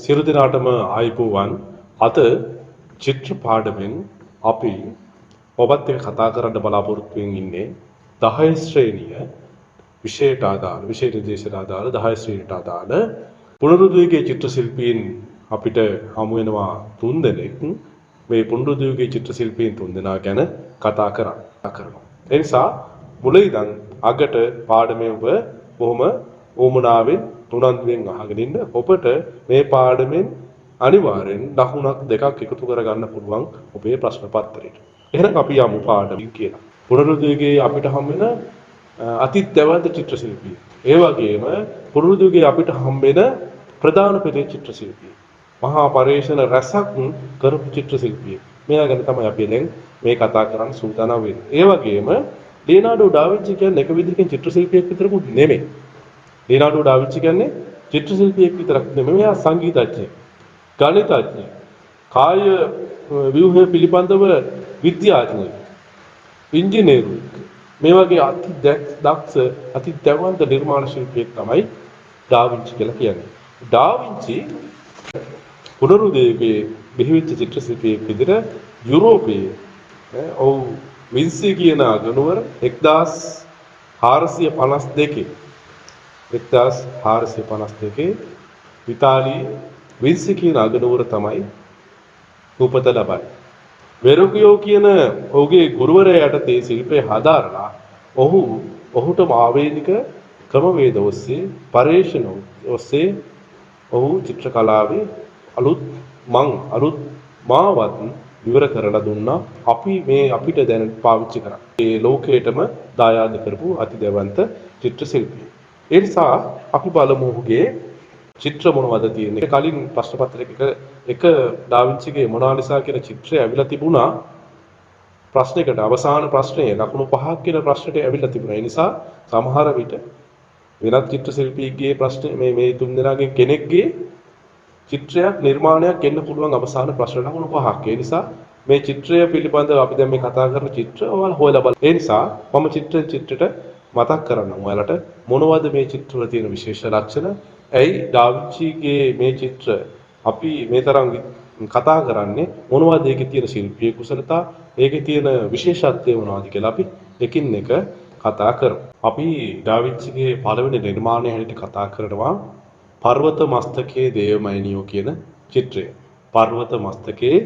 සියලු දෙනාටම ආයුබෝවන්. අද චිත්‍ර පාඩමෙන් අපි ඔබත් එක්ක කතා කරන්න බලාපොරොත්තු වෙමින් ඉන්නේ 10 ශ්‍රේණිය විෂයට අදාළ විෂය නිර්දේශයට අදාළ 10 ශ්‍රේණියට අදාළ පුනරුද්දීපයේ චිත්‍ර ශිල්පීන් අපිට හමු වෙනවා 3 දෙනෙක්. මේ පුනරුද්දීපයේ චිත්‍ර ශිල්පීන් 3 දෙනා ගැන කතා කරනවා. ඒ නිසා මුල ඉඳන් අගට පාඩමේ ඔබ බොහොම ඕමනාවෙන් උනන්දුවෙන් අහගෙන ඉන්න. ඔබට මේ පාඩමෙන් අනිවාර්යෙන් ලකුණක් දෙකක් එකතු කරගන්න පුළුවන් ඔබේ ප්‍රශ්න පත්‍රයට. එහෙනම් අපි යමු පාඩමින් කියලා. පුනරුද්දීපයේ අපිට හම් වෙන අති දැවැන්ත චිත්‍ර ශිල්පී. ඒ වගේම පුනරුද්දීපයේ අපිට හම් වෙන ප්‍රධාන පෙළේ චිත්‍ර ශිල්පී. මහා පරිශ්‍රණ රසක් කරපු චිත්‍ර ශිල්පී. මෙයා ගැන තමයි අපි දැන් මේ කතා කරන්න සූදානම් වෙන්නේ. ඒ වගේම ලියනාඩෝ ඩා වින්සි කියන්නේ එක විදිහකින් චිත්‍ර ශිල්පියෙක් විතරකුත් නෙමෙයි. ලියනාඩෝ ඩා වින්සි කියන්නේ චිත්‍ර ශිල්පියෙක් විතරක් නෙමෙයි. එයා සංගීතඥයෙක්, ගණිතඥයෙක්, කාය ව්‍යුහය පිළිබඳව විද්‍යාඥයෙක්, ඉංජිනේරුවෙක්. මේ වගේ අති දක්ෂ අති දැවැන්ත නිර්මාණ ශිල්පියෙක් තමයි ඩා වින්සි කියලා කියන්නේ. ඩා වින්සි පුනරුද්දීපයේ බිහිවෙච්ච චිත්‍ර ශිල්පියෙක් විදිහට යුරෝපයේ වින්සි කියන අගනුවර 1452 ඉතාලියේ වින්සි කියන අගනුවර තමයි උපත ලබන්නේ. වෙරුකියෝ කියන ඔහුගේ ගුරුවරයා යටතේ ශිල්පය හදාරලා ඔහුට ආවේනික ක්‍රමවේද ඔස්සේ පරිශ්‍රණ ඔස්සේ ඔහු චිත්‍ර කලාවේ අලුත් මාවත් විවර කරලා දුන්නා. අපිට දැන පාවිච්චි කරා. ඒ ලෝකයටම දායාද කරපු අති දැවැන්ත චිත්‍ර ශිල්පියෙක්. ඒ නිසා අපි බලමු ඔහුගේ චිත්‍ර මොනවද තියෙන්නේ. කලින් ප්‍රශ්න පත්‍රයක එක ඩා වින්සිගේ මොනාලිසා කියන චිත්‍රය ඇවිල්ලා තිබුණා. ප්‍රශ්නයකට අවසාන ප්‍රශ්නයේ ලකුණු 5ක් කියන ප්‍රශ්නට ඇවිල්ලා තිබුණා. ඒ නිසා සමහර විට වෙනත් චිත්‍ර ශිල්පියෙක්ගේ ප්‍රශ්න මේ තුන් දෙනාගෙන් කෙනෙක්ගේ චිත්‍රයක් නිර්මාණයක් එන්න පුළුවන් අවසාන ප්‍රශ්න ලකුණු 5ක්. ඒ නිසා මේ චිත්‍රය පිළිබඳව අපි දැන් මේ කතා කරන චිත්‍ර ඔයාලා හොයලා බලන්න. ඒ නිසා මම චිත්‍රයට මතක් කරන්නම් ඔයාලට මොනවද මේ චිත්‍රවල තියෙන විශේෂ ලක්ෂණ. ඇයි ඩා වින්සිගේ මේ චිත්‍ර අපි මේ තරම් කතා කරන්නේ මොනවද ඒකේ තියෙන ශිල්පීය කුසලතා, ඒකේ තියෙන විශේෂත්වය මොනවද කියලා අපි එකින් එක කතා කරමු. අපි ඩා වින්සිගේ පළවෙනි නිර්මාණය හැටියට කතා කරනවා පර්වත මස්තකයේ දේවමෑණියෝ කියන චිත්‍රය. පර්වත මස්තකයේ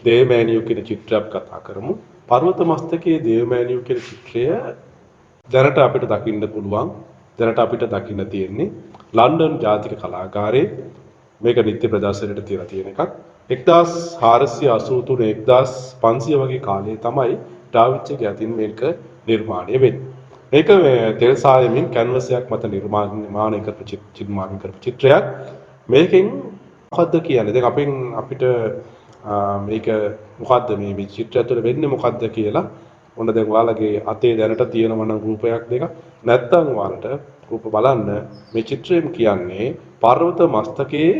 දේවමෑණියෝ කියන චිත්‍රයක් කතා කරමු. පර්වත මස්තකයේ දේවමෑණියෝ කියන චිත්‍රය දැනට අපිට දකින්න පුළුවන්. දැනට අපිට දකින්න තියෙන්නේ ලන්ඩන් ජාතික කලාගාරයේ මේක නිත්‍ය ප්‍රදර්ශනයට තියලා තියෙන එකක්. 1483 1500 වගේ කාලේ තමයි ඩා වින්සිගේ අතින් මේක නිර්මාණය වෙන්නේ. මේක තෙල් සායමින් කැන්වස් එකක් මත නිර්මාණය කරපු චිත්‍රයක්. මේකෙන් මොකද්ද කියන්නේ? දැන් අපිට මේක මොකද්ද මේ චිත්‍රය තුළ වෙන්නේ මොකද්ද කියලා ඔන්න දැන් ඔයාලගේ අතේ දැනට තියෙනවා නම් රූපයක් දෙක. නැත්තම් ඔයාලට රූප බලන්න මේ චිත්‍රයෙන් කියන්නේ පර්වත මස්තකයේ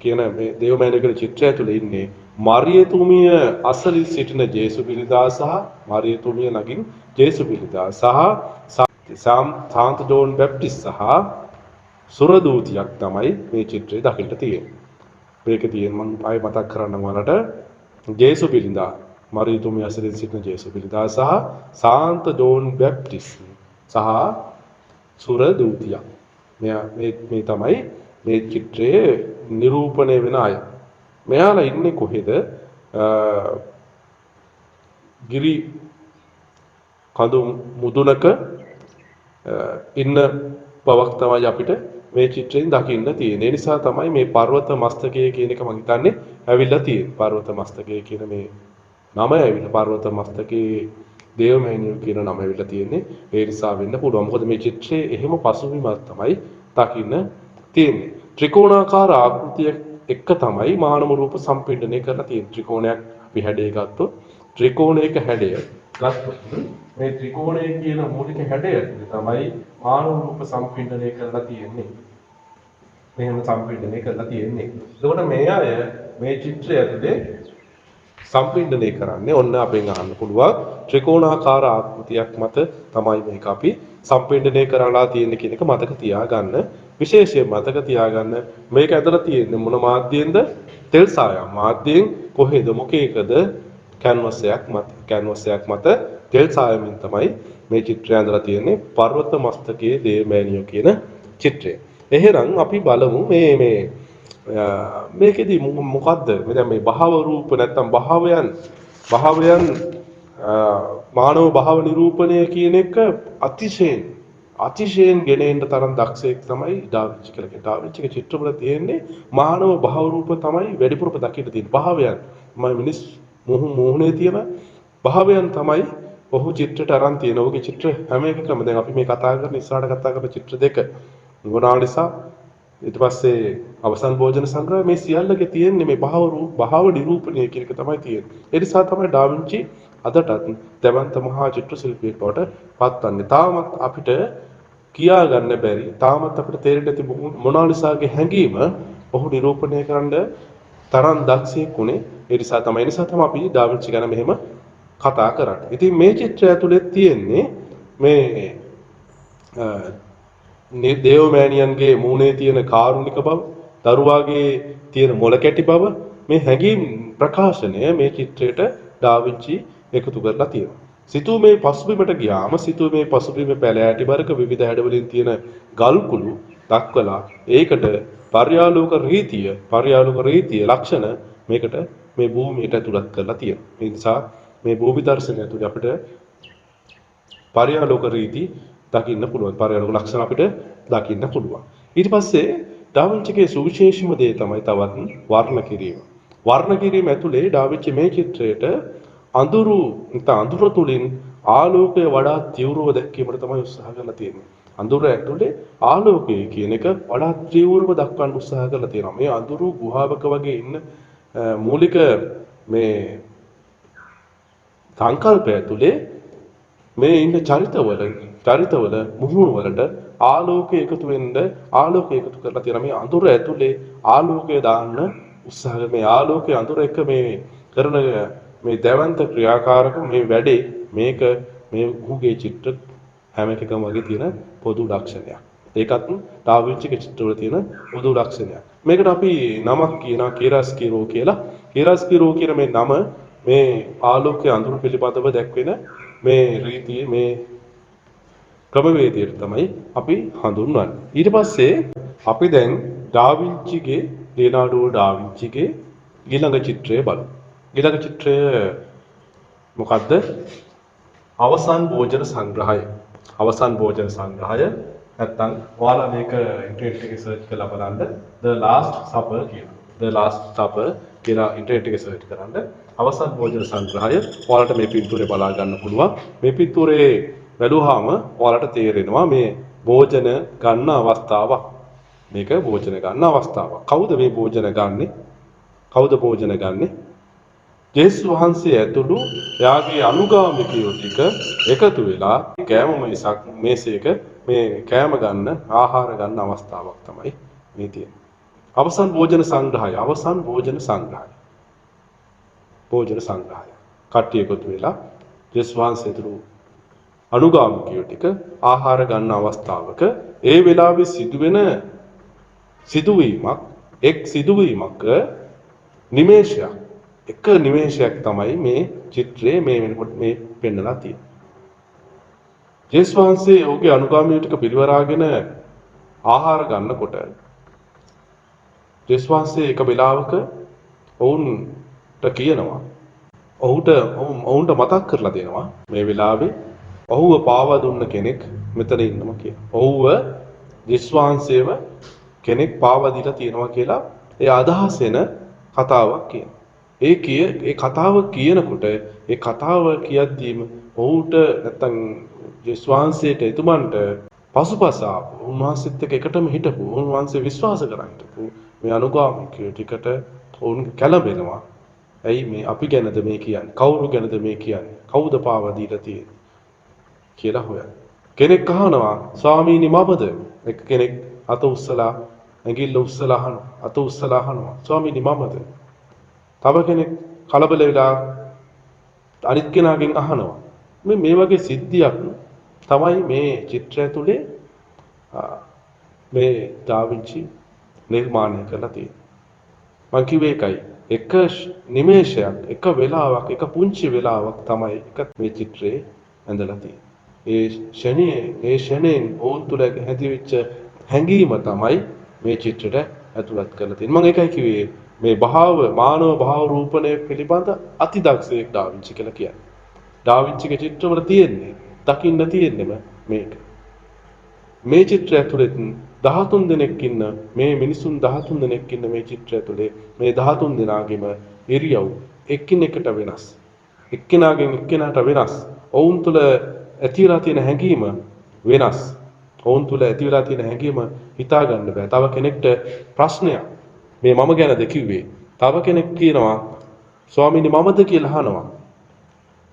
කියන මේ දේවමෑණියෝ චිත්‍රය තුළ ඉන්නේ මරියතුමිය අසලින් සිටින ජේසුපිලිදා සහ මරියතුමිය නගින් ජේසුපිලිදා සහ සාන්ත ජෝන් බැප්ටිස්ට් සහ සුරදූතියක් තමයි මේ චිත්‍රය දකින්න තියෙන්නේ. මේකේ තියෙන මම ආයෙ මතක් කරන්න ඔයාලට ජේසුපිලිදා මරියතුමිය අසලින් සිටින ජේසුපිලිදා සහ සාන්ත ජෝන් බැප්ටිස්ට් සහ සුරදූතියක්. මේ තමයි මේ චිත්‍රයේ නිරූපණය වෙන අය. මෙයාලා ඉන්නේ කොහෙද? ගිරි කඳු මුදුනක ඉන්න බවක් තමයි අපිට මේ චිත්‍රයෙන් දකින්න තියෙන්නේ. ඒ නිසා තමයි මේ පර්වත මස්තකයේ කියන එක මම හිතන්නේ ඇවිල්ලා තියෙන්නේ. පර්වත මස්තකයේ කියන මේ නම ඇවිල්ලා පර්වත මස්තකයේ දේවමෑණියෝ කියන නම ඇවිල්ලා තියෙන්නේ. ඒ නිසා වෙන්න පුළුවන්. මොකද මේ චිත්‍රයේ එහෙම පසුබිමක් තමයි දකින්න තියෙන්නේ. ත්‍රිකෝණාකාර ආකෘතිය එක තමයි මානව රූප සම්පින්ඩණය කරලා තියෙන්නේ. ත්‍රිකෝණයක් අපි හැඩය ගත්තොත් ත්‍රිකෝණයක හැඩය ගත්තොත් මේ ත්‍රිකෝණය කියන මූලික හැඩය තමයි මානව රූප සම්පින්ඩණය කරලා තියෙන්නේ. මෙහෙම සම්පින්ඩණය කරලා තියෙන්නේ. එතකොට මේ අය මේ චිත්‍රය ඇතුලේ සම්පින්ඩණය කරන්නේ ඔන්න අපෙන් අහන්න පුළුවන් ත්‍රිකෝණාකාර ආකෘතියක් මත තමයි මේක අපි සම්පින්ඩණය කරලා තියෙන්නේ කියන එක මතක තියාගන්න. විශේෂයෙන් මතක තියාගන්න මේක ඇදලා තියෙන්නේ මොන මාධ්‍යෙන්ද? තෙල් සායම් මාධ්‍යයෙන් කොහෙද මොකේකද කැන්වස් එකක් මත තෙල් සායමින් තමයි මේ චිත්‍රය ඇඳලා තියෙන්නේ පර්වත මස්තකයේ දේවමෑණියෝ කියන චිත්‍රය. එහෙනම් අපි බලමු මේකෙදි මොකද්ද? දැන් මේ භාව රූප නැත්තම් භාවයන් මානව භාව නිරූපණය කියන එක අතිශයෙන් ගෙනෙන්න තරම් දක්ෂයෙක් තමයි ඩාවින්චි කියලා කියන්නේ. ඩාවින්චිගේ චිත්‍රවල තියෙන්නේ මානව භාව රූප තමයි වැඩිපුරම දකින්න තියෙන්නේ. භාවයන් මිනිස් මොහොනේ තියෙන භාවයන් තමයි ඔහු චිත්‍රයට අරන් තියෙන. ඔහුගේ චිත්‍ර හැම එකකම දැන් අපි මේ කතා කරන ඉස්සරහට කතා කරන චිත්‍ර දෙක මොනාලිසා ඊට පස්සේ අවසන් භෝජන සංග්‍රහය මේ සියල්ලගේ තියෙන්නේ මේ භාව නිරූපණය කියන එක තමයි තියෙන්නේ. ඒ නිසා තමයි ඩාවින්චි අදටත් දැවන්ත මහා චිත්‍ර ශිල්පියෙක් බවට පත්වන්නේ. තාමත් අපිට කියා ගන්න බැරි, තාමත් අපිට තේරෙන්නේ නැති මොනාලිසාගේ හැඟීම ඔහු නිරූපණය කරන්න තරම් දක්ෂයෙක් උනේ. ඒ නිසා තමයි අපි ඩාවින්චි ගැන මෙහෙම කතා කරන්නේ. ඉතින් මේ චිත්‍රය ඇතුලේ තියෙන්නේ මේ දේවමෑණියන්ගේ මූණේ තියෙන කාරුණික බව, දරුවාගේ තියෙන මොළ කැටි බව, මේ හැඟීම් ප්‍රකාශනය මේ චිත්‍රයට ඩාවින්චි එකතු කරලා තියෙනවා. සිතුවමේ පසුබිමට ගියාම සිතුවමේ පසුබිමේ පැලෑටි බරක විවිධ හැඩවලින් තියෙන ගල් කුළු දක්වලා ඒකට පර්යාලෝක රීතිය ලක්ෂණ මේකට මේ භූමියට ඇතුළත් කරලා තියෙනවා. ඒ නිසා මේ භූමි දර්ශනය ඇතුළේ අපිට පර්යාලෝක රීති දකින්න පුළුවන්. පර්යාලෝක ලක්ෂණ අපිට දකින්න පුළුවන්. ඊට පස්සේ ඩාවින්චිගේ සුවිශේෂීම දේ තමයි තවත් වර්ණ කිරීම. වර්ණ කිරීම ඇතුලේ ඩාවින්චි මේ චිත්‍රයට අඳුර තුලින් ආලෝකය වඩා තීව්‍රව දැක්වීමට තමයි උත්සාහ කරලා තියෙන්නේ. අඳුර ඇතුලේ ආලෝකය කියන එක වඩා තීව්‍රව දක්වන්න උත්සාහ කරලා තියෙනවා. මේ අඳුරු ගුහාවක වගේ ඉන්න මූලික මේ සංකල්පය ඇතුලේ මේ ඉන්න චරිතවල මුහුණු වලට ආලෝකය එකතු කරලා තියෙනවා. මේ අඳුර ඇතුලේ ආලෝකය දාන්න උත්සාහ කරන මේ ආලෝකය අඳුර එක මේ කරන මේ දැවන්ත ක්‍රියාකාරක මේ වැඩේ මේක මේ උහුගේ චිත්‍ර හැම එකකම වගේ තියෙන පොදු ලක්ෂණයක්. ඒකත් ඩාවින්චිගේ චිත්‍රවල තියෙන පොදු ලක්ෂණයක්. මේකට අපි නමක් කියනවා කිරස්කිරෝ කියලා. කිරස්කිරෝ කියන මේ නම මේ ආලෝකයේ අඳුර පිළිබඳව දැක්වෙන මේ රීතිය මේ ක්‍රමවේදයට තමයි අපි හඳුන්වන්නේ. ඊට පස්සේ අපි දැන් ලියනාඩෝ ඩාවින්චිගේ ඊළඟ චිත්‍රය බලමු. ඊළඟ චිත්‍රය මොකද්ද? අවසන් භෝජන සංග්‍රහය. අවසන් භෝජන සංග්‍රහය නැත්තම් ඔයාලා මේක ඉන්ටර්නෙට් එකේ සර්ච් කරලා බලන්න The Last Supper කියලා. The Last Supper කියලා ඉන්ටර්නෙට් එකේ සර්ච් කරන්න අවසන් භෝජන සංග්‍රහය ඔයාලට මේ පින්තූරේ බලා ගන්න පුළුවන්. මේ පින්තූරේ බැලුවාම ඔයාලට තේරෙනවා මේ භෝජන ගන්න අවස්ථාවක්. මේක භෝජන ගන්න අවස්ථාවක්. කවුද මේ භෝජන ගන්නෙ? ජේසුස් වහන්සේ ඇතුළු එයාගේ අනුගාමිකයෝ ටික එකතු වෙලා කෑම මේසයක මේ කෑම ගන්න ආහාර ගන්න අවස්ථාවක් තමයි මේ තියෙන්නේ. අවසන් භෝජන සංග්‍රහය. කට්ටිය එකතු වෙලා ජේසුස් වහන්සේ ඇතුළු අනුගාමිකයෝ ටික ආහාර ගන්න අවස්ථාවක ඒ වෙලාවේ සිදුවෙන සිදුවීමක් නිමේෂයක් තමයි මේ චිත්‍රයේ මේ වෙනකොට මේ පෙන්නලා තියෙන්නේ. ජේසුස් වහන්සේ ඔහුගේ අනුගාමීන් ටික පිරිවරාගෙන ආහාර ගන්නකොට ජේසුස් වහන්සේ එක වෙලාවක ඔවුන්ට කියනවා ඔවුන්ට මතක් කරලා දෙනවා මේ වෙලාවේ ඔහුව පාවා දුන්න කෙනෙක් මෙතන ඉන්නවා කියලා. ඔහුව ජේසුස් වහන්සේව කෙනෙක් පාවා දීලා තියෙනවා කියලා ඒ අදහස් වෙන කතාවක් කියනවා. ඒ කතාව කියනකොට ඒ කතාව කියද්දීම ඔහුට නැත්තම් ජේසුස් වහන්සේට එතුමන්ට පසුපස උන්වහන්සේත් එක්ක එකටම හිටපු උන්වහන්සේ විශ්වාස කරන් හිටපු මේ අනුගාමිකයෝ ටිකට ඔවුන් කැළඹෙනවා. ඇයි මේ අපි ගැනද මේ කියන්නේ? කවුරු ගැනද මේ කියන්නේ? කවුද පාවා දීලා තියෙන්නේ කියලා හොයන. කෙනෙක් අහනවා ස්වාමීනි මමද? එක කෙනෙක් අත උස්සලා ඇඟිල්ල උස්සලා අහනවා ස්වාමීනි මමද? තව කෙනෙක් කලබල වෙලා අනිත් කෙනාගෙන් අහනවා. මේ වගේ සිද්ධියක් තමයි මේ චිත්‍රය තුලේ මේ ඩා වින්චි නිර්මාණය කරලා තියෙන්නේ. මං කිව්වේ ඒකයි. එක නිමේෂයක්, එක වෙලාවක්, එක පුංචි වෙලාවක් තමයි එක මේ චිත්‍රයේ ඇඳලා තියෙන්නේ. ඒ ෂණයෙන් ඔවුන් තුළ ඇතිවෙච්ච හැඟීම තමයි මේ චිත්‍රයට ඇතුළත් කරලා තියෙන්නේ. මම ඒකයි කිව්වේ මේ මානව භාව රූපණය පිළිබඳ අතිදක්ෂයෙක් ඩා වින්චි කියලා කියන්නේ. ඩා වින්චිගේ චිත්‍රවල තියෙන්නේ දකින්න තියෙන්නේම මේක. මේ චිත්‍රය ඇතුළේ 13 දෙනෙක් ඉන්න මේ මිනිසුන් 13 දෙනෙක් ඉන්න මේ චිත්‍රය ඇතුළේ මේ 13 දෙනාගේම ඉරියව් එකිනෙකට වෙනස්. එක්කෙනාගෙන් එක්කෙනාට වෙනස්. ඔවුන් තුළ ඇති වෙලා තියෙන හැඟීම වෙනස්. ඔවුන් තුළ ඇති වෙලා තියෙන හැඟීම හිතා ගන්න බෑ. තව කෙනෙක්ට ප්‍රශ්නයක් මේ මම ගැනද කිව්වේ. තව කෙනෙක් කියනවා ස්වාමීනි මමද කියලා අහනවා.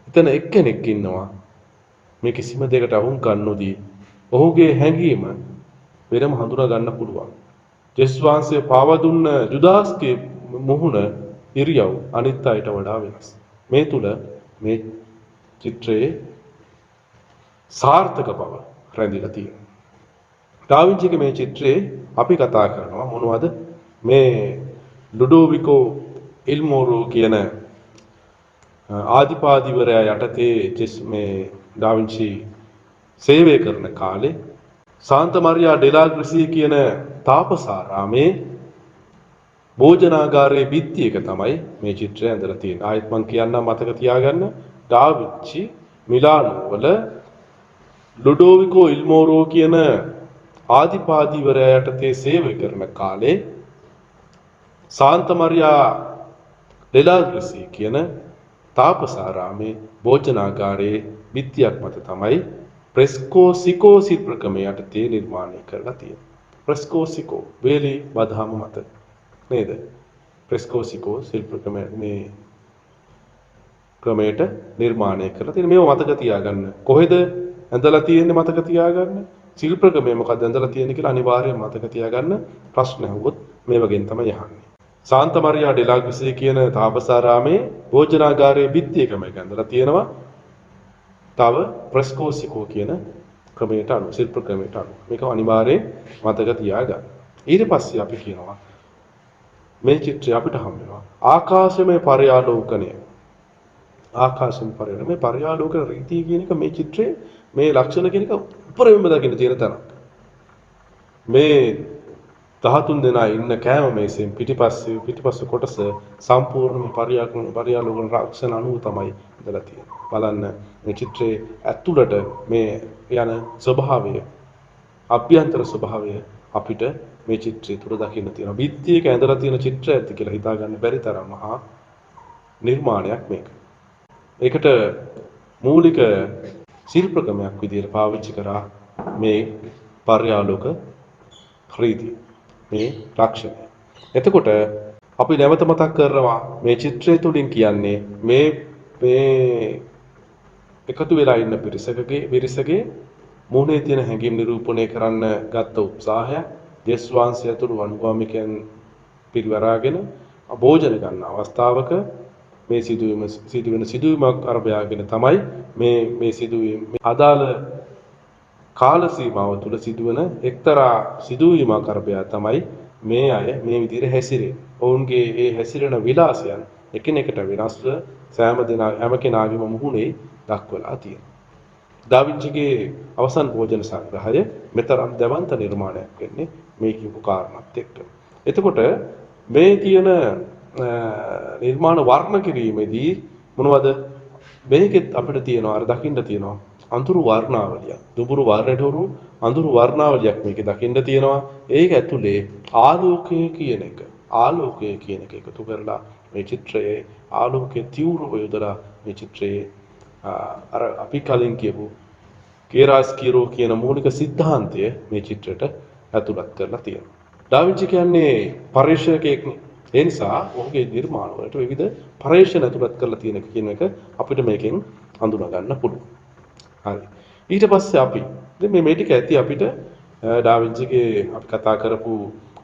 එතන එක්කෙනෙක් ඉන්නවා මේ කිසිම දෙයකට අහුම්කම් නොදී ඔහුගේ හැඟීම වෙනම හඳුනා ගන්න පුළුවන්. ජෙස් වහන්සේ පාව දුන්න ජුදාස්ගේ මුහුණ ඉරියව් අනිත් අයට වඩා වෙනස්. මේ තුල මේ චිත්‍රයේ සාර්ථක බව රැඳිලා තියෙනවා. ඩා වින්චිගේ මේ චිත්‍රයේ අපි කතා කරනවා මොනවද? මේ ලුඩෝවිකෝ ඉල්මෝරෝ කියන ආදිපාදිවරයා යටතේ මේ ඩා වින්චි සේවය කරන කාලේ සාන්ත මරියා ඩෙලා ග්‍රසිය කියන තාපසාරාමේ භෝජනාගාරයේ බිත්තියක තමයි මේ චිත්‍රය ඇඳලා තියෙන්නේ. ආයෙත් මම කියන්නම් මතක තියාගන්න ඩා වින්චි මිලානෝ වල ලුඩෝවිකෝ ඉල්මෝරෝ කියන ආදිපාදිවරයා යටතේ සේවය කරන කාලේ සාන්ත මරියා ඩෙලා ග්‍රසිය කියන තාපසාරාමේ භෝජනාගාරයේ බිත්තියක් මත තමයි ප්‍රෙස්කෝසිකෝ ශිල්ප ක්‍රමය යටතේ නිර්මාණය කරලා තියෙනවා. ප්‍රෙස්කෝසිකෝ වේලි වදහම මත නේද? ප්‍රෙස්කෝසිකෝ ශිල්ප මේ ක්‍රමයට නිර්මාණය කරලා තියෙන මේව මතක තියාගන්න. කොහෙද ඇඳලා තියෙන්නේ මතක තියාගන්න. ශිල්ප ක්‍රමය මොකක්ද ඇඳලා තියෙන්නේ කියලා අනිවාර්යයෙන් මතක තියාගන්න. ප්‍රශ්න අහුවොත් මේ වගේන් තමයි අහන්නේ. සාන්ත මරියා ඩෙලා ග්‍රසිය කියන තාපසාරාමේ භෝජනාගාරයේ බිත්තියකම ඇඳලා තියෙනවා. තව ප්‍රෙස්කෝසිකෝ කියන ක්‍රමයට අනුව ශිල්ප ක්‍රමයට අනුව මේක අනිවාර්යයෙන් මතක තියාගන්න. ඊට පස්සේ අපි කියනවා මේ චිත්‍රය අපිට හම් වෙනවා ආකාශමය පර්යාලෝකනය. ආකාශමය පර්යාලෝකනය මේ පර්යාලෝකන රීතිය කියන එක මේ චිත්‍රයේ මේ ලක්ෂණ කියන එක උපරිමම දකින්න තියෙන තැනක්. මේ 13 දෙනා ඉන්න කෑම මේසෙන් පිටිපස්ස කොටස සම්පූර්ණම පර්යාලෝකන ලක්ෂණ අනුව තමයි ඉඳලා තියෙන්නේ. බලන්න මේ චිත්‍රයේ ඇතුළට මේ යන ස්වභාවය අභ්‍යන්තර ස්වභාවය අපිට මේ චිත්‍රය තුළ දකින්න තියෙනවා. බිත්තියක ඇඳලා තියෙන චිත්‍රය ඇති කියලා හිතා ගන්න බැරි තරම් මහා නිර්මාණයක් මේක. ඒකට මූලික ශිල්ප ක්‍රමයක් විදිහට පාවිච්චි කරා මේ පර්යාලෝක රීතිය. මේ ලක්ෂණය. එතකොට අපි නැවත මතක් කරනවා මේ චිත්‍රය තුළින් කියන්නේ මේ එකතු වෙලා ඉන්න පිරිසගේ මුහුණේ තියෙන හැඟීම් නිරූපණය කරන්න ගත්ත උත්සාහය ජෙස් වහන්සේ ඇතුළු අනුගාමිකයන් පිරිවරාගෙන භෝජන ගන්න අවස්ථාවක මේ සිදුවෙන සිදුවීමක් අරබයාගෙන තමයි මේ සිදුවීම අදාළ කාල සීමාව තුළ සිදුවන එක්තරා සිදුවීමක් අරබයා තමයි මේ අය මේ විදිහට හැසිරෙන්නේ. ඔවුන්ගේ ඒ හැසිරෙන විලාසයන් එකිනෙකට වෙනස්ව හැම කෙනාගේම මුහුණේ දක්වලා තියෙනවා. ඩා වින්චිගේ අවසන් භෝජන සංග්‍රහය මෙතරම් දැවන්ත නිර්මාණයක් වෙන්නේ මේ කියපු කාරණාත් එක්ක. එතකොට මේ තියෙන නිර්මාණ වර්ණ කිරීමේදී මොනවද මේකෙත් අපිට තියෙනවා අර දකින්න තියෙනවා අඳුරු වර්ණාවලිය. දුඹුරු වර්ණයට උරු අඳුරු වර්ණාවලියක් මේකේ දකින්න තියෙනවා. ඒක ඇතුලේ ආලෝකය කියන එක එකතු කරලා මේ චිත්‍රයේ ආලෝකයේ තීව්‍රව යොදලා මේ චිත්‍රයේ අර අපි කලින් කියපු කේරාස්කිරෝ කියන මූලික સિદ્ધාන්තය මේ චිත්‍රයට ඇතුළත් කරලා තියෙනවා. ඩා වින්චි කියන්නේ පරිශ්‍රකයෙක්නේ. ඒ නිසා ඔහුගේ නිර්මාණ වලට විවිධ පරිශ්‍රණ ඇතුළත් කරලා තියෙන කියන එක අපිට මේකෙන් හඳුනා ගන්න පුළුවන්. හරි. ඊට පස්සේ අපි දැන් මේ ටික ඇති අපිට ඩා වින්චිගේ අපි කතා කරපු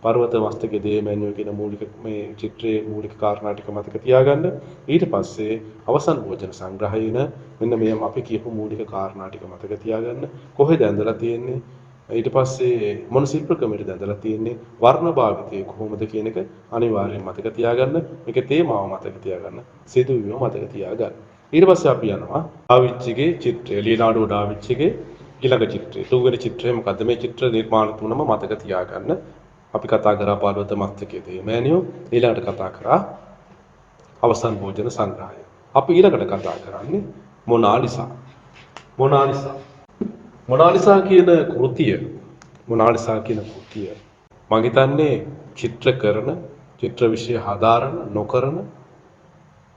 පර්වත මස්තකයේ දේමැන්යෝ කියන මූලික මේ චිත්‍රයේ මූලික කාරණා ටික මතක තියාගන්න. ඊට පස්සේ අවසන් භෝජන සංග්‍රහයේන මෙන්න මේ අපි කියපු මූලික කාරණා ටික මතක තියාගන්න. කොහෙද ඇඳලා තියෙන්නේ? ඊට පස්සේ මොන ශිල්ප ක්‍රමයකද ඇඳලා තියෙන්නේ වර්ණ භාවිතය කොහොමද කියන එක අනිවාර්යෙන් මතක තියාගන්න. මේකේ තේමාව මතක තියාගන්න. සිදුවීම මතක තියාගන්න. ඊට පස්සේ අපි යනවා ඩාවින්චිගේ චිත්‍රය. ලියනාඩෝ ඩාවින්චිගේ ඊළඟ චිත්‍රය. තුන්වෙනි චිත්‍රය මොකද්ද? මේ චිත්‍ර නිර්මාණ තුනම මතක තියාගන්න. අපි කතා කරා පර්වත මස්තකයේ තේමෑනියෝ. ඊළඟට කතා කරා අවසන් භෝජන සංග්‍රහය. අපි ඊළඟට කතා කරන්නේ මොනාලිසා. මොනාලිසා කියන කෘතිය මම හිතන්නේ චිත්‍ර කරන චිත්‍ර විෂය හදාරන නොකරන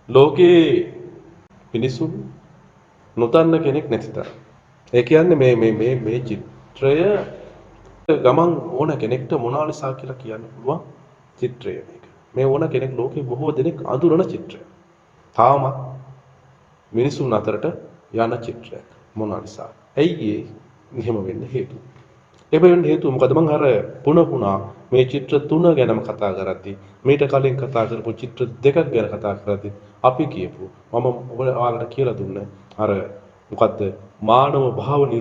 ලෝකේ මිනිසුන් නොදන්න කෙනෙක් නැති තරම්. ඒ කියන්නේ මේ චිත්‍රය ගමන් ඕන කෙනෙක්ට මොනාලිසා කියලා කියන්න පුළුවන් චිත්‍රය මේක. මේ ඕන කෙනෙක් ලෝකේ බොහෝ දෙනෙක් අඳුරන චිත්‍රයක්. තාමත් මිනිසුන් අතරට යන චිත්‍රයක් මොනාලිසා. ඇයි එහෙම වෙන්න හේතුව? ඒ වෙන්න හේතුව මොකද? මම අර පුනා මේ චිත්‍ර තුන ගැනම කතා කරද්දී මීට කලින් කතා කරපු චිත්‍ර දෙකක් ගැන කතා කරද්දී අපි කියපු මම ඔයාලට කියලා දුන්න අර මොකද්ද මානව භාව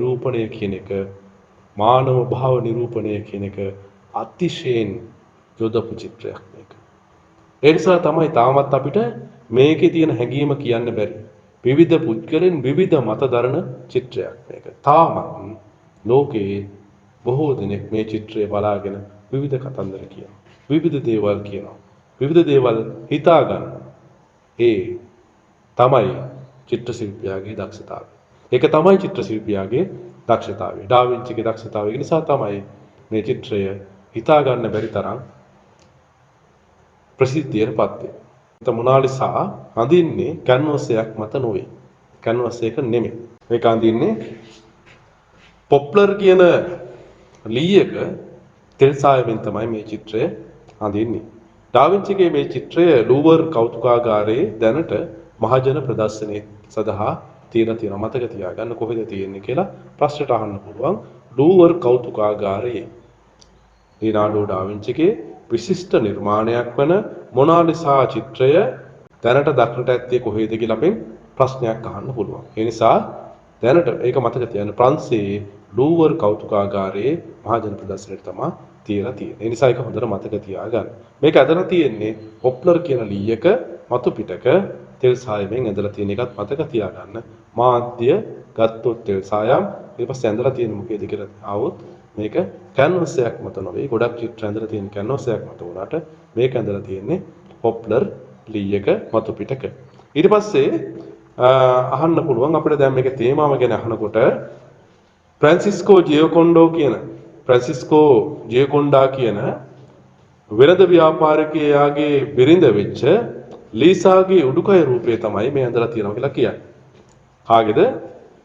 නිරූපණය කියන එක අතිශයින් යොදපු චිත්‍රයක් මේක. ඒ නිසා තමයි තාමත් අපිට මේකේ තියෙන හැඟීම කියන්න බැරි. විවිධ පුද්ගලයන් විවිධ මත දරන චිත්‍රයක් මේක. තාමත් ලෝකයේ බොහෝ දෙනෙක් මේ චිත්‍රය බලාගෙන විවිධ කතන්දර කියනවා. විවිධ දේවල් කියනවා. විවිධ දේවල් හිතා ගන්නවා. ඒ තමයි චිත්‍ර ශිල්පියාගේ දක්ෂතාවය. ඒක තමයි චිත්‍ර ශිල්පියාගේ දක්ෂතාවය. ඩාවින්චිගේ දක්ෂතාවය නිසා තමයි මේ චිත්‍රය හිතා ගන්න බැරි තරම් ප්‍රසිද්ධියටපත් වෙන්නේ. මොනාලිසා අඳින්නේ කැන්වස් එකක් මත නොවේ. කැන්වස් එක නෙමෙයි. මේක අඳින්නේ පොප්ලර් කියන ලීයක තෙල් සායවෙන් තමයි මේ චිත්‍රය අඳින්නේ. ඩාවින්චිගේ මේ චිත්‍රය ලූවර් කෞතුකාගාරයේ දැනට මහජන ප්‍රදර්ශනයේ සඳහා තියෙනවා. මතක තියාගන්න කොහෙද තියෙන්නේ කියලා ප්‍රශ්නට අහන්න පුළුවන්. ලූවර් කෞතුකාගාරයේ ලියනාඩෝ ඩාවින්චිගේ විශිෂ්ට නිර්මාණයක් වන මොනාලිසා චිත්‍රය දැනට දක්නට ඇත්තේ කොහේද කියලා අපෙන් ප්‍රශ්නයක් අහන්න පුළුවන්. ඒ නිසා දැනට ඒක මතක තියාගන්න ප්‍රංශයේ ලූවර් කෞතුකාගාරයේ මහජන ප්‍රදර්ශනයේ තමයි තියලා තියෙන්නේ. ඒ නිසා ඒක හොඳට මතක තියාගන්න. මේක ඇදලා තියෙන්නේ පොප්ලර් කියන ලීයක මතු පිටක තෙල් සායයෙන් ඇදලා තියෙන එකත් මතක තියාගන්න. මාධ්‍ය ගත්තොත් තෙල් සායම් ඊට පස්සේ ඇදලා තියෙන මොකේද කියලා ආවොත් මේක කැන්වස් එකක් මත නොවේ. ගොඩක් චිත්‍ර ඇඳලා තියෙන කැන්වස් එකක් මත උනාට මේක ඇඳලා තියෙන්නේ පොප්ලර් ලීයක මතු පිටක. ඊට පස්සේ අහන්න පුළුවන් අපිට දැන් මේකේ තේමාව ගැන අහනකොට ෆ්‍රැන්සිස්කෝ ජියකොන්ඩා කියන වෙළඳ ව්‍යාපාරිකයාගේ බිරිඳ වෙච්ච ලීසාගේ උඩුකය රූපය තමයි මේ ඇඳලා තියෙනවා කියලා කියන්නේ. කාගේද?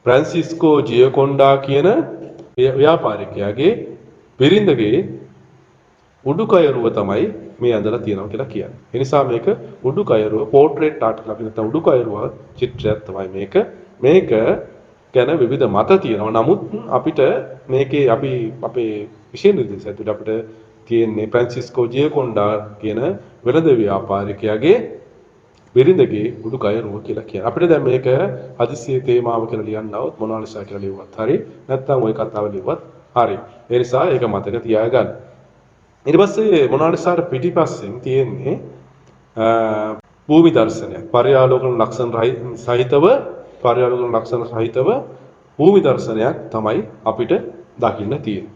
ෆ්‍රැන්සිස්කෝ ජියකොන්ඩා කියන ව්‍යාපාරිකයාගේ බිරිඳගේ උඩුකයරුව තමයි මේ ඇඳලා තියෙනවා කියලා කියන්නේ. ඒ නිසා මේක උඩුකයරුව පෝට්‍රේට් ආර්ට් කියලා අපි නැත්නම් උඩුකයරුව චිත්‍රයක් තමයි මේක. මේක ගැන විවිධ මත තියෙනවා. නමුත් අපිට මේකේ අපි අපේ විශේෂ නිර්දේශය ඇතුළේ අපිට තියෙන්නේ ෆ්‍රැන්සිස්කෝ ජියකොන්ඩා කියන වෙළඳ ව්‍යාපාරිකයාගේ බිරිඳගේ උඩුකයරුව කියලා කියන්නේ. අපිට දැන් මේක හදිසියේ තේමාව කියලා ලියන්නවොත් මොනාලිසා කියලා ලියුවත් හරි නැත්නම් ওই කතාව ලියුවත් හරි. ඒ නිසා ඒක මතක තියාගන්න. ඊට පස්සේ මොනාලිසාට පිටිපස්සෙන් තියෙන්නේ භූමි දර්ශනයක්. පර්යාලෝකන ලක්ෂණ සහිතව භූමි දර්ශනයක් තමයි අපිට දකින්න තියෙන්නේ.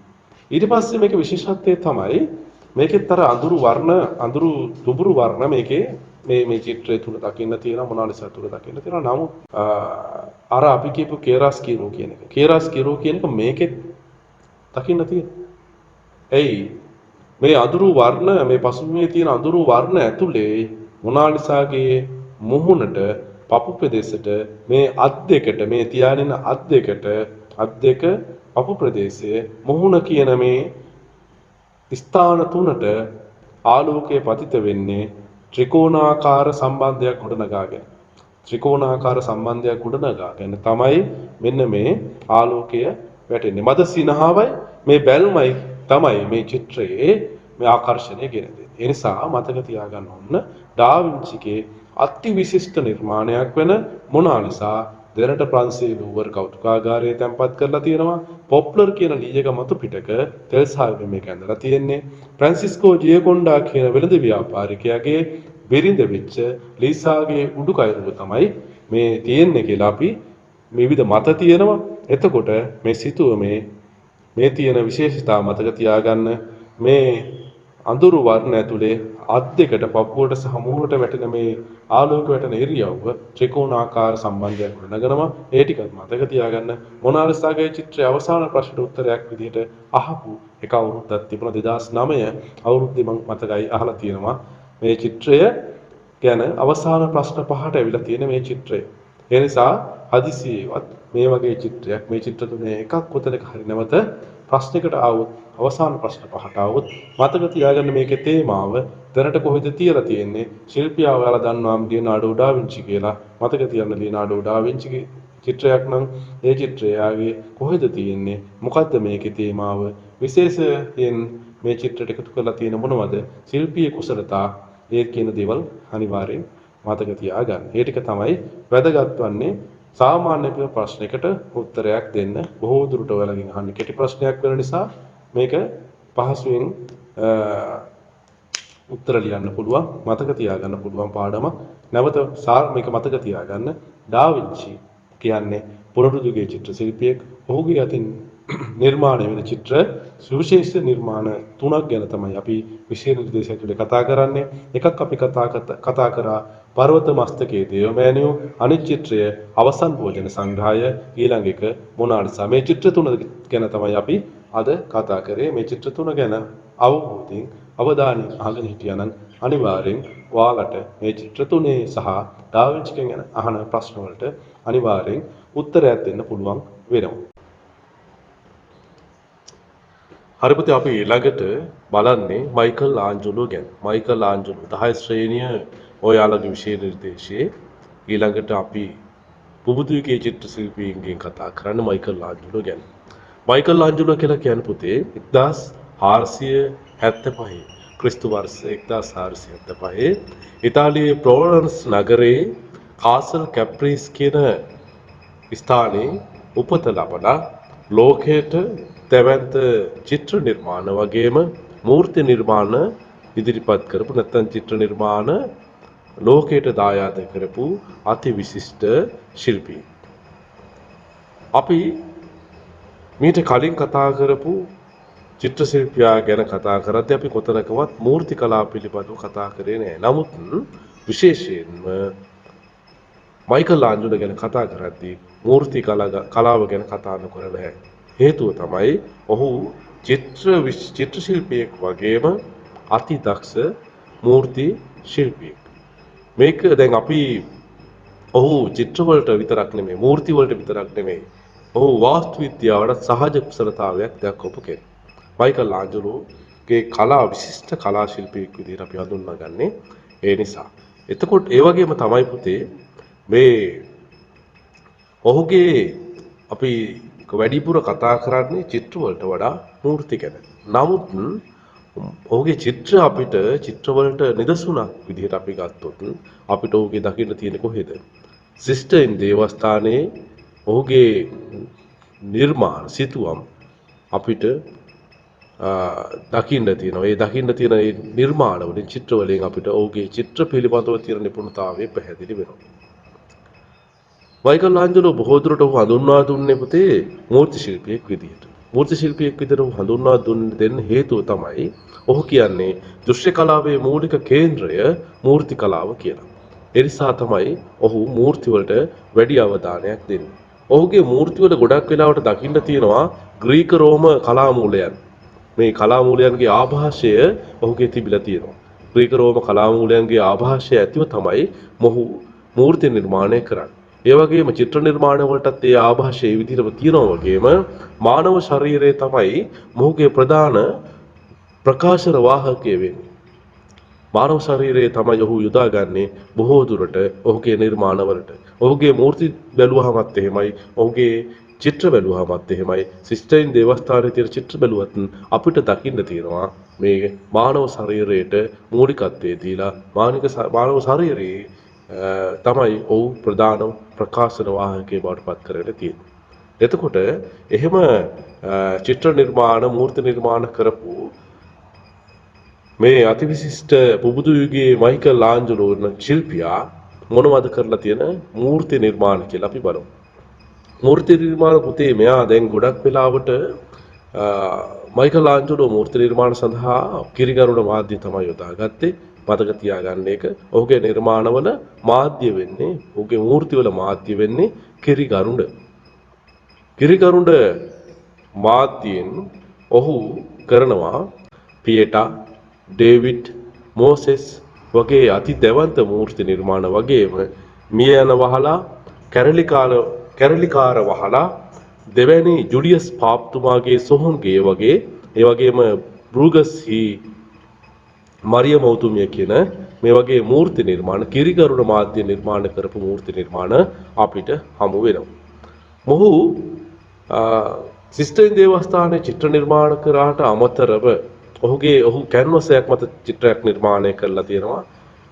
ඊට පස්සේ මේකේ විශේෂත්වය තමයි මේකෙත් අර අඳුරු දුඹුරු වර්ණ මේකේ මේ චිත්‍රය තුල දකින්න තියෙනවා. මොනාලිසා තුල දකින්න තියෙනවා. නමුත් අර අපි කියපු කේරාස්කිරෝ කියන එක මේකෙත් දකින්න තියෙනවා. එයි මේ අඳුරු වර්ණ මේ පසුබිමේ තියෙන අඳුරු වර්ණ ඇතුලේ මොනාලිසාගේ මුහුණට පපු ප්‍රදේශයට මේ අත් දෙකට මේ තියාගෙන අත් දෙක පපු ප්‍රදේශයේ මුහුණ කියන මේ ස්ථාන තුනට ආලෝකයේ පතිත වෙන්නේ ත්‍රිකෝණාකාර සම්බන්ධයක් ගොඩනගාගෙන තමයි මෙන්න මේ ආලෝකය වැටෙන්නේ. මද සිනහවයි මේ බැල්මයි තමයි මේ චිත්‍රයේ මේ ආකර්ෂණය ගෙන දෙන්නේ. ඒ නිසා මතක තියාගන්න ඕන ඩා වින්චිගේ අති විශිෂ්ට නිර්මාණයක් වෙන මොනාලිසා දැනට ප්‍රංශයේ ලූවර් කෞතුකාගාරයේ තැන්පත් කරලා තියෙනවා. පොප්ලර් කියන ලී එක මතු පිටක තෙල් සායම මේක ඇඳලා තියෙන්නේ. ෆ්‍රැන්සිස්කෝ ජියකොන්ඩා කියන වෙළඳ ව්‍යාපාරිකයාගේ බිරිඳ වෙච්ච ලීසාගේ උඩුකයරුව තමයි මේ තියෙන්නේ කියලා අපි විවිධ මත තියෙනවා. එතකොට මේ සිතුවමේ මේ තියෙන විශේෂතා මතක තියාගන්න. මේ අඳුරු වර්ණ ඇතුලේ අත් දෙකට පපුවට සහ මූණට වැටෙන මේ ආලෝක වැටෙන ඉරියව්ව ත්‍රිකෝණාකාර සම්බන්ධයක් ගොඩනගනවා. ඒ ටික මතක තියාගන්න. මොනාලිසාගේ චිත්‍රයේ අවසාන ප්‍රශ්නට උත්තරයක් විදිහට අහපු එක අවුරුද්දක් තිබුණා 2009 අවුරුද්දේ මම මතකයි අහලා තියෙනවා. මේ චිත්‍රය ගැන අවසාන ප්‍රශ්න පහට ඇවිල්ලා තියෙන මේ චිත්‍රය. ඒ නිසා හදිසියෙවත් මේ වගේ චිත්‍රයක් මේ චිත්‍ර තුනේ එකක් කොතනක හරි නැවත ප්‍රශ්නයකට ආවොත් අවසාන ප්‍රශ්න පහට ආවොත් මතක තියාගන්න මේකේ තේමාව දැනට කොහෙද තියලා තියෙන්නේ ශිල්පියා ඔයාලා දන්නවා ලියනාඩෝ ඩා වින්චි කියලා මතක තියන්න ලියනාඩෝ ඩා වින්චිගේ චිත්‍රයක් නම් ඒ චිත්‍රය යාගේ කොහෙද තියෙන්නේ මොකද්ද මේකේ තේමාව විශේෂයෙන් මේ චිත්‍රයට එකතු කරලා තියෙන මොනවද ශිල්පීය කුසලතා ඒ කියන දේවල් අනිවාර්යෙන් මතක තියාගන්න. ඒ ටික තමයි වැදගත් වන්නේ සාමාන්‍ය ප්‍රශ්නයකට උත්තරයක් දෙන්න බොහෝ දුරට ඔයාලගෙන් අහන්නේ කෙටි ප්‍රශ්නයක් වෙන නිසා මේක පහසුවෙන් උත්තර ලියන්න පුළුවන් මතක තියාගන්න පුළුවන් පාඩමක්. නැවත මේක මතක තියාගන්න ඩා වින්චි කියන්නේ පොරටුදුගේ චිත්‍ර ශිල්පියෙක්. ඔහුගේ අතින් නිර්මාණය වෙන චිත්‍ර සුවිශේෂ නිර්මාණ 3ක් ගැන තමයි අපි විශේෂ නිර්දේශය තුළ කතා කරන්නේ. එකක් අපි කතා කරා පර්වත මස්තකයේ දේවමෑණියෝ, අනිත් චිත්‍රය අවසන් භෝජන සංග්‍රහය, ඊළඟ එක මොනාලිසා. මේ චිත්‍ර 3 ගැන තමයි අපි අද කතා කරේ. මේ චිත්‍ර 3 ගැන අවබෝධයෙන් අවධානයෙන් අහගෙන හිටියානම් අනිවාර්යෙන් ඔයාලට මේ චිත්‍ර 3 සහ ඩා වින්චි ගැන අහන ප්‍රශ්න වලට අනිවාර්යෙන් උත්තරයක් දෙන්න පුළුවන් වෙනවා. හරිපති අපි ඊළඟට බලන්නේ මයිකල් ආන්ජලෝ ගැන. මයිකල් ආන්ජලෝ 10 ශ්‍රේණිය ඔයාලගේ විශේෂ නිර්දේශයේ ඊළඟට අපි පුබුදුගේ චිත්‍ර ශිල්පීන්ගෙන් කතා කරන්න මයිකල් ආන්ජලෝ ගැන. මයිකල් ආන්ජලෝ කියලා කියන පුතේ 1475 ක්‍රිස්තු වර්ෂ 1475 ඉතාලියේ ෆ්ලෝරන්ස් නගරයේ කාසල් කැප්‍රීස් කියන ස්ථානයේ උපත ලබලා ලෝකයට දැවැන්ත චිත්‍ර නිර්මාණ වගේම මූර්ති නිර්මාණ ඉදිරිපත් කරපු නැත්නම් චිත්‍ර නිර්මාණ ලෝකයට දායාද කරපු අති විශිෂ්ට ශිල්පී. අපි මීට කලින් කතා කරපු චිත්‍ර ශිල්පියා ගැන කතා කරද්දී අපි කොතනකවත් මූර්ති කලාව පිළිබඳව කතා කරේ නැහැ. නමුත් විශේෂයෙන්ම මයිකල් ආන්ජලෝ ගැන කතා කරද්දී මූර්ති කලාව ගැන කතා නොකර බෑ. හේතුව තමයි ඔහු චිත්‍ර ශිල්පියෙක් වගේම අති දක්ෂ මූර්ති ශිල්පියෙක්. මේක දැන් අපි ඔහු චිත්‍ර වලට විතරක් නෙමෙයි මූර්ති වලට විතරක් නෙමෙයි ඔහු වාස්තු විද්‍යාවට සහජ කුසලතාවයක් දක්වපු කෙනෙක්. මයිකල් ආන්ජලෝගේ කලා විශිෂ්ට කලා ශිල්පියෙක් විදිහට අපි හඳුන්වගන්නේ ඒ නිසා. එතකොට ඒ වගේම තමයි පුතේ මේ ඔහුගේ අපි වැඩිපුර කතා කරන්නේ චිත්‍ර වලට වඩා මූර්ති ගැන. නමුත් ඔහුගේ චිත්‍ර අපිට චිත්‍ර වලට නිදසුනක් විදිහට අපි ගත්තොත් අපිට ඔහුගේ දකින්න තියෙන කොහෙද? සිස්ටර්න් දේවස්ථානයේ ඔහුගේ නිර්මාණ සිතුවම් අපිට දකින්න තියෙනවා. ඒ දකින්න තියෙන ඒ නිර්මාණ වලින් චිත්‍ර වලින් අපිට ඔහුගේ චිත්‍ර පිළිබඳව තියෙන නිපුණතාවය පැහැදිලි වෙනවා. මයිකල් ආන්ජලෝ බොහෝ දුරට ඔහු හඳුන්වා දුන්නේ පුතේ මූර්ති ශිල්පියෙක් විදිහට. මූර්ති ශිල්පියෙක් විදිහට ඔහු හඳුන්වා දෙන්න හේතුව තමයි ඔහු කියන්නේ දෘශ්‍ය කලාවේ මූලික කේන්ද්‍රය මූර්ති කලාව කියලා. ඒ නිසා තමයි ඔහු මූර්ති වලට වැඩි අවධානයක් දෙන්නේ. ඔහුගේ මූර්ති වල ගොඩක් වෙලාවට දකින්න තියෙනවා ග්‍රීක රෝම කලා මූලයන්. මේ කලා මූලයන්ගේ ආభాෂය ඔහුගේ තිබිලා තියෙනවා. ග්‍රීක රෝම කලා මූලයන්ගේ ආభాෂය ඇතිව තමයි මොහු මූර්ති නිර්මාණය කරන්නේ. ඒ වගේම චිත්‍ර නිර්මාණ වලටත් ඒ ආభాෂයේ විදිහටම තියෙනවා වගේම මානව ශරීරය තමයි මොහුගේ ප්‍රධාන ප්‍රකාශන වාහකය වෙන්නේ. මානව ශරීරයේ තමයි ඔහු යොදාගන්නේ බොහෝ දුරට ඔහුගේ නිර්මාණ වලට. ඔහුගේ මූර්ති බැලුවහමත් එහෙමයි, ඔහුගේ චිත්‍ර බැලුවහමත් එහෙමයි. සිස්ටයින් දේවස්ථානයේ තියෙන චිත්‍ර බැලුවත් අපිට දකින්න තියෙනවා මේ මානව ශරීරයට මූලිකත්වයේ දීලා මානව ශරීරයේ තමයි ඔහු ප්‍රධාන ප්‍රකාශන වාහකයේ බවට පත් කරගෙන තියෙන්නේ. එතකොට එහෙම චිත්‍ර නිර්මාණ මූර්ති නිර්මාණ කරපු මේ අතිවිශිෂ්ට පුබුදු යුගයේ මයිකල් ආන්ජලෝ ශිල්පියා මොනවද කරලා තියෙන මූර්ති නිර්මාණ කියලා අපි බලමු. මූර්ති නිර්මාණ පුතේ මෙයා දැන් ගොඩක් වෙලාවට මයිකල් ආන්ජලෝ මූර්ති නිර්මාණ සඳහා කිරිගරුණ මාධ්‍ය තමයි යොදාගත්තේ. මතක තියාගන්න එක. ඔහුගේ නිර්මාණවල මාධ්‍ය වෙන්නේ, ඔහුගේ මූර්තිවල මාධ්‍ය වෙන්නේ කිරිගරුණ. කිරිගරුණ මාධ්‍යයෙන් ඔහු කරනවා පියටා, ඩේවිඩ්, මෝසෙස් වගේ අති දැවන්ත මූර්ති නිර්මාණ වගේම මිය යන වහලා කැරලිකාර වහලා දෙවැනි ජුලියස් පාප්තුමාගේ සොහොන්ගේ වගේ ඒ වගේම බෘගස් හි මරිය මෞතුමිය කියන මේ වගේ මූර්ති නිර්මාණ කිරිගරුණ මාධ්‍ය නිර්මාණ කරපු මූර්ති නිර්මාණ අපිට හමු වෙනවා. මොහු සිස්ටයින් දේවස්ථානයේ චිත්‍ර නිර්මාණ කරාට අමතරව ඔහු කැන්වස් එකක් මත චිත්‍රයක් නිර්මාණය කරලා තියෙනවා.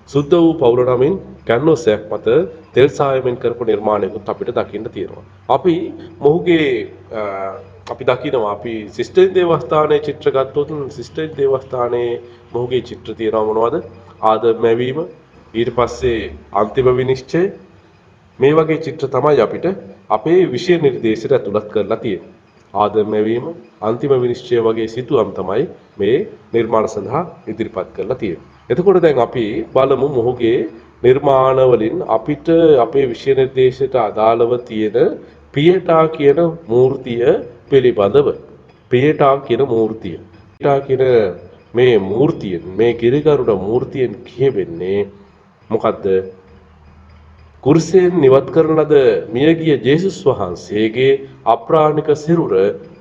සුද්ධ වූ පවුල නමින් කැන්වස් එකක් මත තෙල් සායමෙන් කරපු නිර්මාණයකුත් අපිට දකින්න තියෙනවා. අපි දකිනවා අපි සිස්ටයින් දේවස්ථානයේ චිත්‍ර ගත්තොත් සිස්ටයින් දේවස්ථානයේ මොහුගේ චිත්‍ර තියෙනවා මොනවද? ආදම් මැවීම, ඊට පස්සේ අන්තිම විනිශ්චය, මේ වගේ චිත්‍ර තමයි අපිට අපේ විෂය නිර්දේශයට ඇතුළත් කරලා තියෙන්නේ. ආදම් මැවීම, අන්තිම විනිශ්චය වගේ සිතුවම් තමයි මේ නිර්මාණ සඳහා ඉදිරිපත් කරලා තියෙන්නේ. එතකොට දැන් අපි බලමු මොහුගේ නිර්මාණ වලින් අපිට අපේ විෂය නිර්දේශයට අදාළව තියෙන පියටා කියන මූර්තිය පිළිබඳව. පියටා කියන මූර්තිය. පියටා කියන මේ මූර්තියෙන්, මේ කිරිගරුණ මූර්තියෙන් කියවෙන්නේ මොකද්ද? කුරුසයෙන් නිවත් කරන ලද මියගිය ජේසුස් වහන්සේගේ අප්‍රාණික සිරුර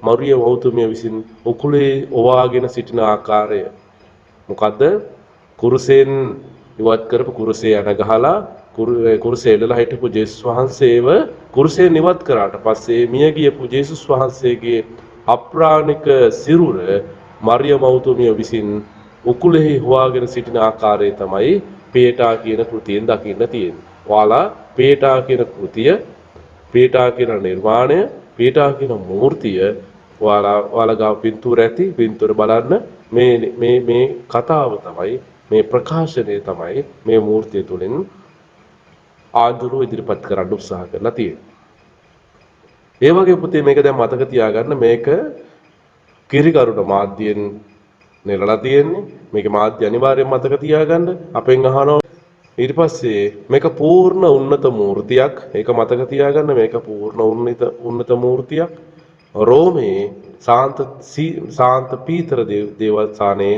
මරිය මෞතුමිය විසින් උකුලේ ඔවාගෙන සිටින ආකාරය. මොකද්ද? කුරුසයෙන් ඉවත් කරපු කුරුසේ යන ගහලා කුරුසේ එල්ලලා හිටපු ජේසුස් වහන්සේව කුරුසයෙන් ඉවත් කරාට පස්සේ මිය ගියපු ජේසුස් වහන්සේගේ අප්‍රාණික සිරුර මරිය මෞතුමිය විසින් උකුලෙහි හොවාගෙන සිටින ආකාරය තමයි පියටා කියන කෘතියෙන් දකින්න තියෙන්නේ. ඔයාලා පියටා කියන කෘතිය, පියටා කියන නිර්මාණය, පියටා කියන මූර්තිය ඔයාලා ගාව පින්තූර ඇති. පින්තූර බලන්න මේ කතාව තමයි, මේ ප්‍රකාශනය තමයි මේ මූර්තිය තුළින් ආන්ජලෝ ඉදිරිපත් කරන්න උත්සාහ කරලා තියෙන්නේ. ඒ වගේ පුතේ මේක දැන් මතක තියාගන්න, මේක කිරිගරුණ මාධ්‍යයෙන් නෙලලා තියෙන්නේ. මේක මාධ්‍ය අනිවාර්යෙන් මතක තියාගන්න. අපෙන් අහනවා ඊට පස්සේ මේක පූර්ණ උන්නත මූර්තියක්. ඒක මතක තියාගන්න, මේක පූර්ණ උන්නත මූර්තියක්. රෝමේ සාන්ත පීතර දේවස්ථානයේ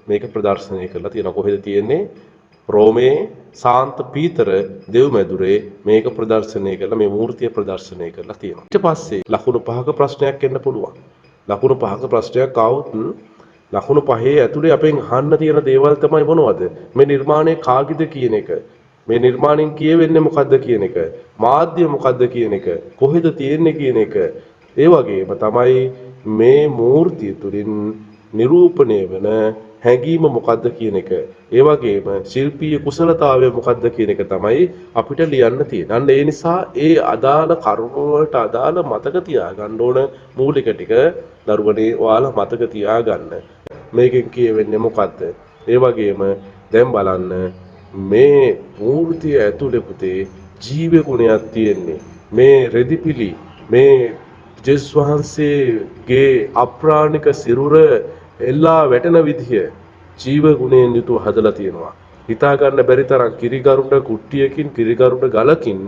මේක ප්‍රදර්ශනය කරලා තියෙනවා. කොහෙද තියෙන්නේ? රෝමේ සාන්ත පීතර දෙව්මැදුරේ මේක ප්‍රදර්ශනය කරලා මේ මූර්තිය ප්‍රදර්ශනය කරලා තියෙනවා. ඊට පස්සේ ලකුණු 5ක ප්‍රශ්නයක් එන්න පුළුවන්. ලකුණු 5ක ප්‍රශ්නයක් ආවොත් ලකුණු 5 ඇතුලේ අපෙන් අහන්න තියෙන දේවල් තමයි මොනවද? මේ නිර්මාණය කාගේද කියන එක. මේ නිර්මාණයෙන් කියවෙන්නේ මොකද්ද කියන එක. මාධ්‍ය මොකද්ද කියන එක. කොහෙද තියෙන්නේ කියන එක. ඒ වගේම තමයි මේ මූර්තිය තුලින් නිරූපණය වෙන හැඟීම මොකද්ද කියන එක. ඒ වගේම ශිල්පීය කුසලතාවය මොකද්ද කියන එක තමයි අපිට ලියන්න තියෙන්නේ. අන්න ඒ නිසා ඒ අදාළ කරුණු වලට අදාළ මතක තියාගන්න ඕන මූලික ටික දරුවනේ ඔයාලා මතක තියාගන්න. මේකෙන් කියවෙන්නේ මොකද්ද? ඒ වගේම දැන් බලන්න මේ මූර්තිය ඇතුලේ පුතේ ජීව ගුණයක් තියෙන්නේ. මේ රෙදිපිලි, මේ ජේසුස් වහන්සේගේ අප්‍රාණික සිරුර එල්ලා වැටෙන විදිය ජීව ගුණයෙන් යුතුව හදලා තියෙනවා. හිතා ගන්න බැරි තරම් කිරිගරුණ කුට්ටියකින්, කිරිගරුණ ගලකින්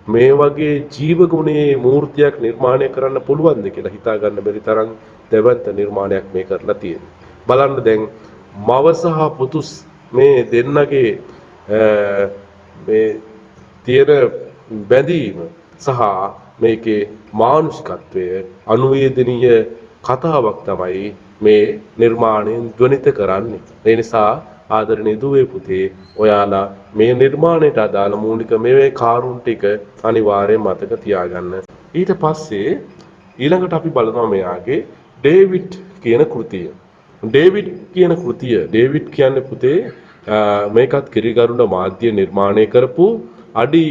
මේ වගේ ජීව ගුණයේ මූර්තියක් නිර්මාණය කරන්න පුළුවන්ද කියලා හිතා ගන්න බැරි තරම් දෙවන්ත නිර්මාණයක් මේ කරලා තියෙනවා. බලන්න දැන් මව සහ පුතු මේ දෙන්නගේ මේ තියෙන බැඳීම සහ මේකේ මානුෂිකත්වය අනුවේදනීය කතාවක් තමයි මේ නිර්මාණයෙන් ධ්වනිත කරන්නේ. ඒ නිසා ආදරණීය දුවේ පුතේ ඔයාලා මේ නිර්මාණයට අදාළ මූලික මේ කාරුණු ටික අනිවාර්යෙන් මතක තියාගන්න. ඊට පස්සේ ඊළඟට අපි බලනවා මෙයාගේ ඩේවිඩ් කියන කෘතිය. ඩේවිඩ් කියන්නේ පුතේ මේකත් කිරිගරුණ මාධ්‍ය නිර්මාණය කරපු අඩි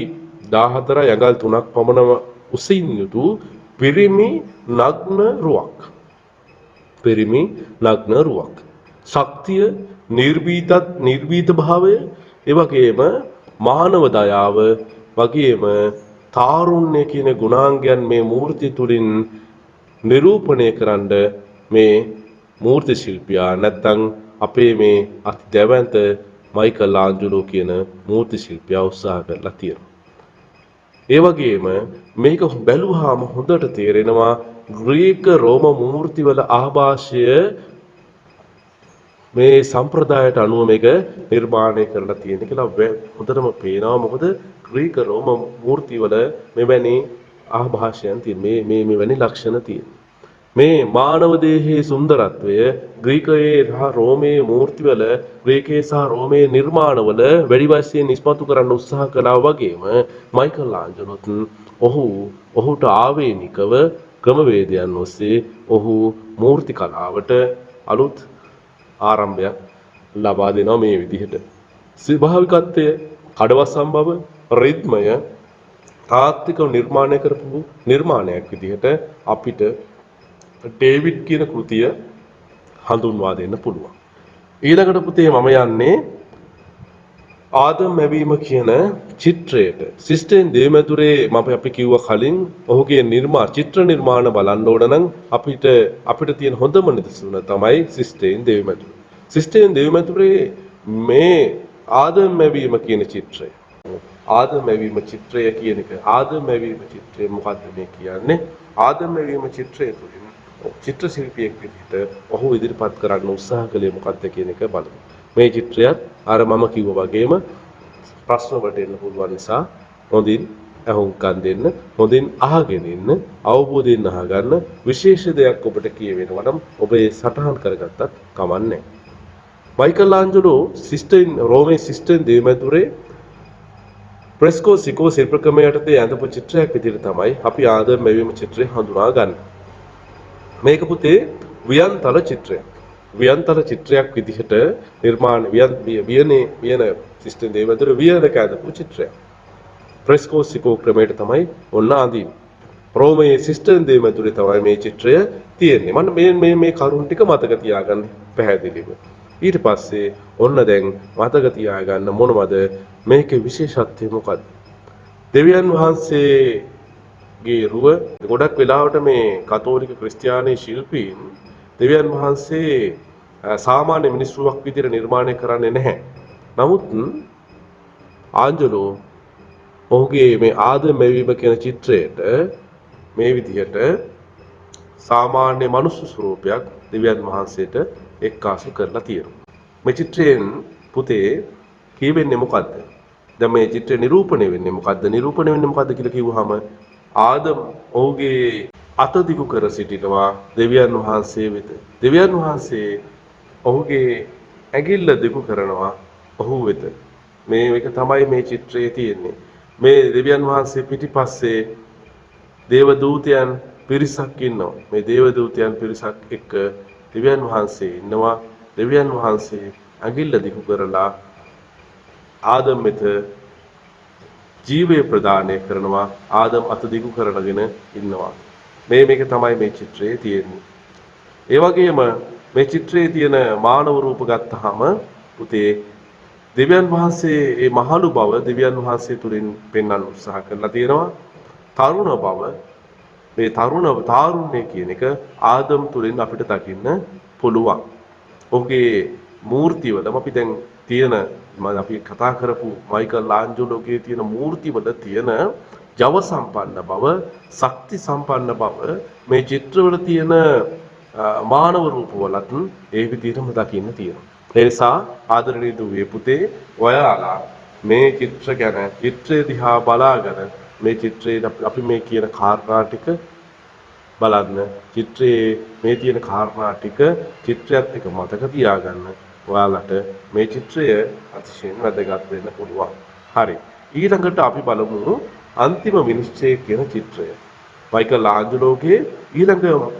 14 යඟල් 3ක් පමණ උසින් යුතු පිරිමි නග්න රුවක්. පිරිමි නග්න රුවක්. ශක්තිය, නිර්භීත භාවය, ඒ වගේම මානව දයාව වගේම තාරුණ්‍ය කියන ගුණාංගයන් මේ මූර්තිය තුලින් නිරූපණය කරන්න මේ මූර්ති ශිල්පියා නැත්නම් අපේ මේ අති දැවැන්ත මයිකල් ආන්ජලෝ කියන මූර්ති ශිල්පියා උත්සාහ කරලා තියෙනවා. ඒ වගේම මේක බැලුවාම හොඳට තේරෙනවා ග්‍රීක රෝම මූර්තිවල ආభాෂය මේ සම්ප්‍රදායට අනුව මේක නිර්මාණය කරලා තියෙන කියලා හොඳටම පේනවා. මොකද ග්‍රීක රෝම මූර්තිවල මෙවැනි ආభాෂයන් තියෙන මෙවැනි ලක්ෂණ තියෙන. මේ මානව දේහයේ සුන්දරත්වය ග්‍රීකයේ සහ රෝමයේ මූර්තිවල ග්‍රීකයේ සහ රෝමයේ නිර්මාණවල වැඩි වශයෙන් ඉස්මතු කරන්න උත්සාහ කළා වගේම මයිකල් ආන්ජලෝත් ඔහුට ආවේනිකව ක්‍රමවේදයන් ඔස්සේ ඔහු මූර්ති කලාවට අලුත් ආරම්භයක් ලබා දෙනවා මේ විදිහට. ස්වභාවිකත්වය, කඩවසම් බව, රිද්මය තාත්විකව නිර්මාණය කරපු නිර්මාණයක් විදිහට අපිට ඩේවිඩ් කියන කෘතිය හඳුන්වා දෙන්න පුළුවන්. ඊළඟට පුතේ මම යන්නේ ආදම් මැවීම කියන චිත්‍රයට. සිස්ටේන් දේවමැදුරේ අපි කිව්වා කලින් ඔහුගේ චිත්‍ර නිර්මාණ බලන්න ඕන නම් අපිට තියෙන හොඳම නිදසුන තමයි සිස්ටේන් දේවමැදුර. සිස්ටේන් දේවමැදුරේ මේ ආදම් මැවීම කියන චිත්‍රය. ආදම් මැවීම චිත්‍රය කියන එක ආදම් මැවීම චිත්‍රය මොකද්ද මේ කියන්නේ? ආදම් මැවීම චිත්‍රය තුළින් චිත්‍ර ශිල්පියෙක් විදිහට ඔහු ඉදිරිපත් කරන්න උත්සාහ කළේ මොකක්ද කියන එක බලමු. මේ චිත්‍රයත් අර මම කිව්වා වගේම ප්‍රශ්න වලට එන්න පුළුවන් නිසා හොඳින් අහුම්කම් දෙන්න, හොඳින් අහගෙන ඉන්න, අවබෝධයෙන් අහගන්න. විශේෂ දෙයක් ඔබට කියවෙනවා නම් ඔබ ඒ සටහන් කරගත්තත් කමන්නේ. මයිකල් ආන්ජලෝ රෝමේ සිස්ටන් දේවමැදුරේ ප්‍රෙස්කෝ සිකෝ ශිල්පක්‍රම යටතේ ඇඳපු චිත්‍රයක් විදිහට තමයි අපි ආදම් මැවීම චිත්‍රය හඳුනා ගන්න. මේක පුතේ වියන්තල චිත්‍රයක්. වියන්තල චිත්‍රයක් විදිහට නිර්මාණ වියන සිස්ටම් දේවමැදුර වියනක ඇඳපු චිත්‍රයක්. ප්‍රෙස්කෝ සිකෝ ක්‍රමයට තමයි ඔන්න අඳින්නේ. රෝමයේ සිස්ටම් දේවමැදුරේ තමයි මේ චිත්‍රය තියෙන්නේ. මම මේ කරුණ ටික මතක තියාගන්න පැහැදිලිව. ඊට පස්සේ ඔන්න දැන් මතක තියාගන්න මොනවද මේකේ විශේෂත්වය මොකද්ද? දෙවියන් වහන්සේගේ රුව ගොඩක් වෙලාවට මේ කතෝලික ක්‍රිස්තියානි ශිල්පීන් දෙවියන් වහන්සේ සාමාන්‍ය මිනිස් රුවක් විදිහට නිර්මාණය කරන්නේ නැහැ. නමුත් ආන්ජලෝ ඔහුගේ මේ ආදම් මැවීම කියන චිත්‍රයට මේ විදිහට සාමාන්‍ය මනුෂ්‍ය ස්වරූපයක් දෙවියන් වහන්සේට එක්කාසු කරලා තියෙනවා. මේ චිත්‍රයෙන් පුතේ කියවෙන්නේ මොකද්ද? දැන් මේ චිත්‍රය නිරූපණය වෙන්නේ මොකද්ද? නිරූපණය වෙන්නේ මොකද්ද කියලා කිව්වහම ආදම් ඔහුගේ අත දිගු කර සිටිනවා දෙවියන් වහන්සේ වෙත. දෙවියන් වහන්සේ ඔහුගේ ඇඟිල්ල දිගු කරනවා ඔහු වෙත. මේක තමයි මේ චිත්‍රයේ තියෙන්නේ. මේ දෙවියන් වහන්සේ පිටිපස්සේ දේව දූතයන් පිරිසක් ඉන්නවා. මේ දේව දූතයන් පිරිසක් එක්ක දෙවියන් වහන්සේ ඉන්නවා. දෙවියන් වහන්සේ ඇඟිල්ල දිගු කරලා ආදම් වෙත ජීවය ප්‍රදානය කරනවා. ආදම් අත දිගු කරගෙන ඉන්නවා. මේක තමයි මේ චිත්‍රයේ තියෙන්නේ. ඒ වගේම මේ චිත්‍රයේ තියෙන මානව රූප ගත්තාම පුතේ දෙවියන් වහන්සේ මේ මහලු බව දෙවියන් වහන්සේ තුලින් පෙන්වන්න උත්සාහ කරලා තියෙනවා. තරුණ බව මේ තාරුණ්‍ය කියන එක ආදම් තුලින් අපිට දකින්න පුළුවන්. ඔහුගේ මූර්තිවල අපි දැන් තියෙන අපි කතා කරපු මයිකල් ආන්ජලෝගේ තියෙන මූර්තිවල තියෙන ජව සම්පන්න බව, ශක්ති සම්පන්න බව මේ චිත්‍රවල තියෙන මානව රූපවලත් ඒ විදිහටම දකින්න තියෙනවා. ඒ නිසා ආදරණීය දුවේ පුතේ ඔයාලා මේ චිත්‍ර ගැන චිත්‍රය දිහා බලාගෙන මේ චිත්‍රයේ අපි මේ කියන කාරණා ටික බලන්න. චිත්‍රයේ මේ තියෙන කාරණා ටික චිත්‍රයත් එක්ක මතක තියාගන්න. ඔයාලට මේ චිත්‍රය අතිශයින් වැදගත් වෙන්න පුළුවන්. හරි. ඊළඟට අපි බලමු අන්තිම විනිශ්චය කියන චිත්‍රය. මයිකල් ආන්ජලෝගේ ඊළඟ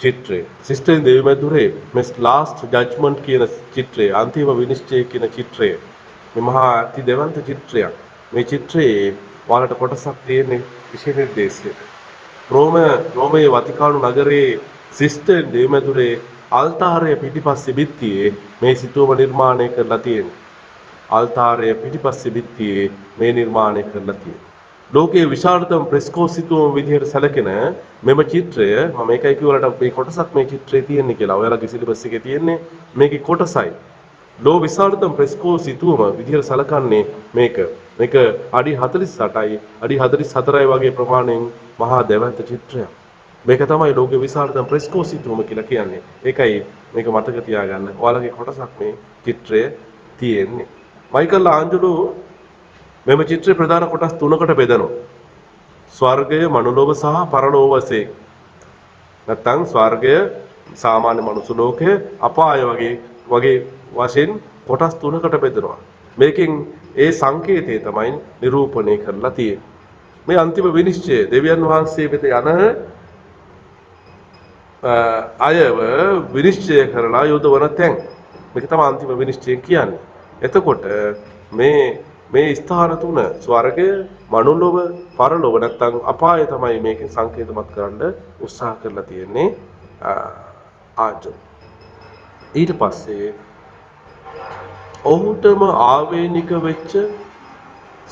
චිත්‍රය. සිස්ටම් දේවමැදුරේ මේ ලාස්ට් ජජ්මන්ට් කියන චිත්‍රය, අන්තිම විනිශ්චය කියන චිත්‍රය. මේ මහා අති දෙවන්ත චිත්‍රයක්. මේ චිත්‍රයේ ඔයාලට කොටසක් තියෙන්නේ විශේෂ නිර්දේශයට. රෝමයේ වතිකානු නගරයේ සිස්ටර් දෙවිමැදුරේ අල්තාරය පිටිපස්සේ බිත්තියේ මේ සිතුවම නිර්මාණය කරලා තියෙනවා. අල්තාරය පිටිපස්සේ බිත්තියේ මේ නිර්මාණය කරලා තියෙනවා. ලෝකයේ විශාලතම ප්‍රෙස්කෝ සිතුවම විදිහට සැලකෙන මෙම චිත්‍රය මම මේකයි කිව්වලට මේ කොටසක් මේ චිත්‍රයේ තියෙන්නේ කියලා. ඔයාලගේ සිලබස් එකේ තියෙන්නේ මේකේ කොටසයි. ලෝ විශාලතම ප්‍රෙස්කෝ සිතුවම විදිහට සැලකන්නේ මේක. මේක අඩි 48යි අඩි 44යි වගේ ප්‍රමාණයෙන් මහා දැවැන්ත චිත්‍රයක්. මේක තමයි ලෝකේ විශාලතම ප්‍රෙස්කෝ සිතුවම කියලා කියන්නේ. ඒකයි මේක මතක තියාගන්න. ඔයාලගේ කොටසක් මේ චිත්‍රය තියෙන්නේ. මයිකල් ආන්ජලෝ මෙම චිත්‍රය ප්‍රධාන කොටස් තුනකට බෙදනවා. ස්වර්ගය, මනුලෝක සහ පරලෝක වශයෙන්. නැත්නම් ස්වර්ගය, සාමාන්‍ය මනුස්ස ලෝකය, අපාය වගේ වශයෙන් කොටස් තුනකට බෙදනවා. මේකෙන් ඒ සංකේතය තමයි නිරූපණය කරලා තියෙන්නේ. මේ අන්තිම විනිශ්චය දෙවියන් වහන්සේ වෙත යන අයව විනිශ්චය කරලා යොදවන තැන්. මේක තමයි අන්තිම විනිශ්චය කියන්නේ. එතකොට මේ ස්ථාන තුන ස්වර්ගය, මනුලොව, පරලොව නැත්නම් අපාය තමයි මේකෙන් සංකේතමත් කරන්න උත්සාහ කරලා තියෙන්නේ ආජෝ. ඊට පස්සේ ඔහුටම ආවේනික වෙච්ච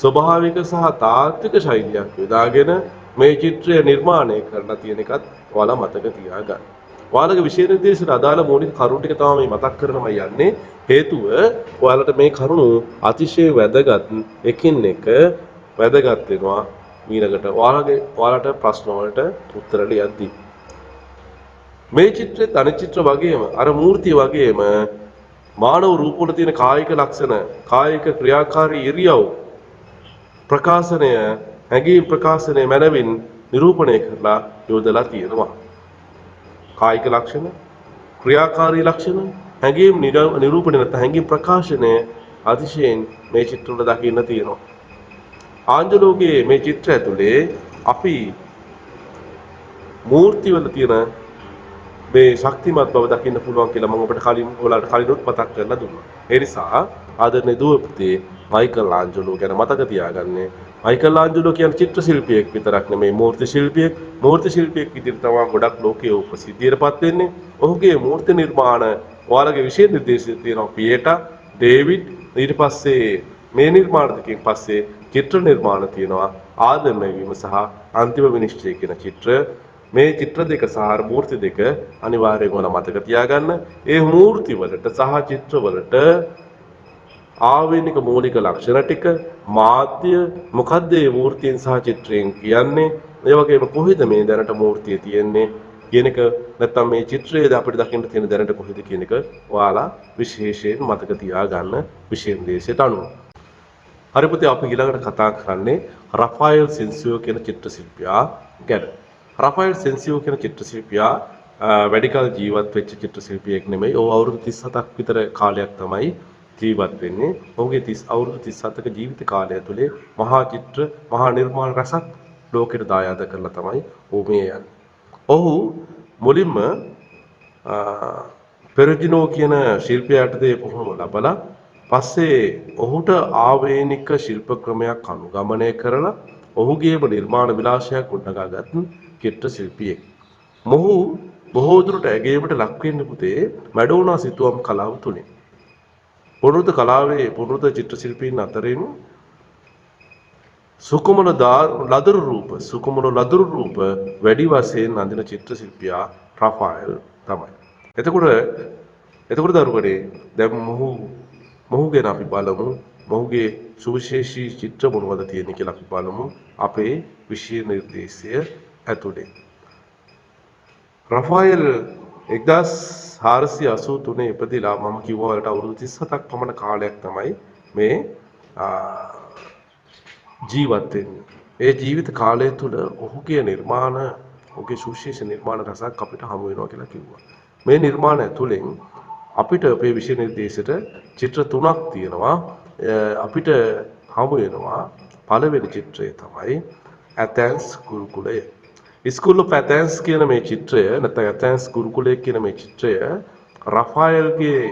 ස්වභාවික සහ තාත්වික ශෛලියක් යොදාගෙන මේ චිත්‍රය නිර්මාණය කරලා තියෙන එකත් ඔයාලා මතක තියාගන්න. ඔයාලගේ විශේෂ නිර්දේශයට අදාළ මූලික කරුණු ටික තමයි මතක් කරනම යන්නේ. හේතුව ඔයාලට මේ කරුණු අතිශය වැදගත් එකින් එක වැදගත් වෙනවා ඊළඟට ඔයාලට ප්‍රශ්න වලට උත්තර ලියද්දී. මේ චිත්‍රෙත් අනිත් චිත්‍ර වගේම අර මූර්තිය වගේම මානව රූප වල තියෙන කායික ලක්ෂණ, කායික ක්‍රියාකාරී ඉරියව් ප්‍රකාශනය, හැඟීම් ප්‍රකාශනය මනවින් නිරූපණය කරලා යොදලා තියෙනවා. කායික ලක්ෂණ, ක්‍රියාකාරී ලක්ෂණ, හැඟීම් නිරූපණය නැත්නම් හැඟීම් ප්‍රකාශනය අතිශයින් මේ චිත්‍රවල දකින්න තියෙනවා. ආන්ජලෝගේ මේ චිත්‍ර ඇතුලේ අපි මූර්තිවල තියෙන මේ ශක්තිමත් බව දකින්න පුළුවන් කියලා මම ඔබට ඔයාලට කලිනුත් මතක් කරලා දුන්නා. ඒ නිසා ආදරණීය දුව පුතේ මයිකල් ආන්ජලෝ ගැන මතක තියාගන්න. මයිකල් ආන්ජලෝ කියන්නේ චිත්‍ර ශිල්පියෙක් විතරක් නෙමෙයි මූර්ති ශිල්පියෙක්. මූර්ති ශිල්පියෙක් විදිහට තමයි ගොඩක් ලෝකයේ ප්‍රසිද්ධියටපත් වෙන්නේ. ඔහුගේ මූර්ති නිර්මාණ ඔයාලගේ විශේෂ නිර්දේශය තියෙනවා පියේටා, ඩේවිඩ්, ඊට පස්සේ මේ නිර්මාණ දෙකෙන් පස්සේ චිත්‍ර නිර්මාණ තියෙනවා ආදම් ලැබීම සහ අන්තිම විනිශ්චය කියන චිත්‍ර. මේ චිත්‍ර දෙක සහ මූර්ති දෙක අනිවාර්යයෙන් ඔයාලා මතක තියාගන්න. ඒ මූර්ති වලට සහ චිත්‍ර වලට ආවේනික මූලික ලක්ෂණ ටික මාධ්‍ය මොකද්ද මේ මූර්තියෙන් සහ චිත්‍රයෙන් කියන්නේ? ඒ වගේම කොහෙද මේ දැනට මූර්තිය තියෙන්නේ කියන එක නැත්නම් මේ චිත්‍රයේද අපිට දකින්න තියෙන දැනට කොහෙද කියන එක ඔයාලා විශේෂයෙන් මතක තියාගන්න විශේෂ දේශයට අනුව. හරි පුතේ අපි ඊළඟට කතා කරන්නේ රෆායෙල් සෙන්සියෝ කියන චිත්‍ර ශිල්පියා ගැන. රෆායෙල් සෙන්සියෝ කියන චිත්‍ර ශිල්පියා වැඩිකල් ජීවත් වෙච්ච චිත්‍ර ශිල්පියෙක් නෙමෙයි. ඔහු අවුරුදු 37ක් විතර කාලයක් තමයි ජීවත් වෙන්නේ. ඔහුගේ අවුරුදු 37ක ජීවිත කාලය ඇතුලේ මහා චිත්‍ර, මහා නිර්මාණ රසක් ලෝකෙට දායාද කරලා තමයි ඔහු මේ යන්නේ. ඔහු මුලින්ම පෙරජිනෝ කියන ශිල්පියාට දේ පුහුණුව ලබලා පස්සේ ඔහුට ආවේනික ශිල්ප ක්‍රමයක් අනුගමනය කරලා ඔහුගේම නිර්මාණ විලාසයක් ගොඩනගාගත් චිත්‍ර ශිල්පියෙක්. මොහු බොහෝ දුරට ඇගීමට ලක් වෙන්නේ පුතේ මැඩෝනා සිතුවම් කලාව තුලින්. පුනරුත් චිත්‍ර ශිල්පීන් අතරින් සුකුමල ලදරු රූප වැඩි වශයෙන් අඳින චිත්‍ර ශිල්පියා රෆායෙල් තමයි. එතකොට දරුවනේ දැන් මොහු ගැන අපි බලමු. මොහුගේ සුවිශේෂී චිත්‍ර මොනවද තියෙන්නේ කියලා අපි බලමු අපේ විශේෂ නිර්දේශය ඇතුලේ. රෆායෙල් 1483 ඉපදිලා මම කිව්වා වලට අවුරුදු 37ක් පමණ කාලයක් තමයි මේ ජීවත් වෙන්නේ. ඒ ජීවිත කාලය තුළ ඔහුගේ සුවිශේෂ නිර්මාණ රසක් අපිට හමු වෙනවා කියලා කිව්වා. මේ නිර්මාණ ඇතුලෙන් අපිට අපේ විශේෂ නිර්දේශයට චිත්‍ර තුනක් තියෙනවා. අපිට හමු වෙනවා පළවෙනි චිත්‍රය තමයි ඇතැන්ස් ගුරුකුලය. ස්කූල් ඔෆ් ඇතැන්ස් කියන මේ චිත්‍රය නැත්නම් ඇතැන්ස් ගුරුකුලය කියන මේ චිත්‍රය රෆායෙල්ගේ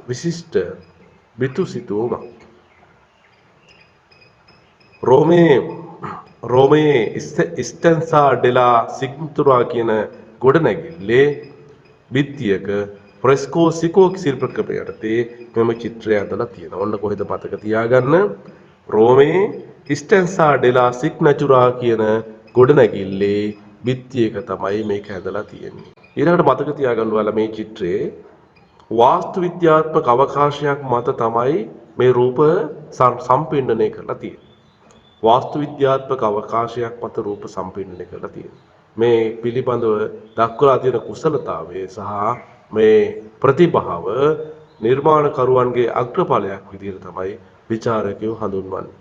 විශිෂ්ට බිතු සිතුවමක්. රෝමයේ ඉස්ටන්සා ඩෙලා සිග්තුරා කියන ගොඩනැගිල්ලේ බිත්තියක ප්‍රෙස්කෝ සිකෝ ශිල්පකපය යටතේ මෙම චිත්‍රය ඇඳලා තියෙනවා. ඔන්න කොහෙද මතක තියාගන්න. රෝමයේ ඉස්ටන්සා ඩෙලා සිග්නචුරා කියන ගොඩනැගිල්ලේ බිත්තියක තමයි මේක ඇඳලා තියෙන්නේ. ඊළඟට මතක තියාගන්න ඔයාලා මේ චිත්‍රයේ වාස්තු විද්‍යාත්මක අවකාශයක් මත තමයි මේ රූප සම්පින්ඩනය කරලා තියෙන්නේ. වාස්තු විද්‍යාත්මක අවකාශයක් මත රූප සම්පින්ඩනය කරලා තියෙනවා. මේ පිළිබඳව දක්වලා තියෙන කුසලතාවය සහ මේ ප්‍රතිභාව නිර්මාණකරුවන්ගේ අග්‍රඵලයක් විදිහට තමයි විචාරකයෝ හඳුන්වන්නේ.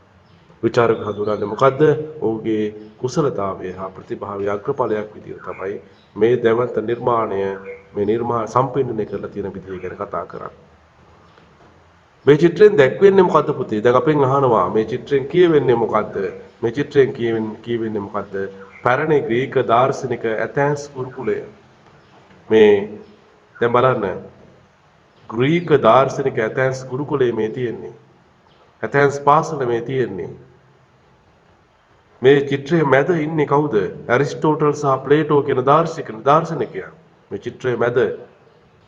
විචාරක හඳුනන්නේ මොකද්ද? ඔහුගේ කුසලතාවය හා ප්‍රතිභාවයේ අග්‍රඵලයක් විදිහට තමයි මේ දැවන්ත නිර්මාණය සම්පින්ඩනය කරලා තියෙන විදිහ ගැන කතා කරන්නේ. මේ චිත්‍රයෙන් දැක්වෙන්නේ මොකද්ද පුතේ? දැන් අපෙන් අහනවා මේ චිත්‍රයෙන් කියවෙන්නේ මොකද්ද? මේ චිත්‍රයෙන් කියවෙන්නේ මොකද්ද? පැරණි ග්‍රීක දාර්ශනික ඇතැන්ස් ගුරුකුලය. මේ දැන් බලන්න ග්‍රීක දාර්ශනික ඇතැන්ස් ගුරුකුලයේ මේ තියෙන්නේ. ඇතැන්ස් පාසල මේ තියෙන්නේ. මේ චිත්‍රයේ මැද ඉන්නේ කවුද? ඇරිස්ටෝටල් සහ ප්ලේටෝ කියන දාර්ශනිකයන්. මේ චිත්‍රයේ මැද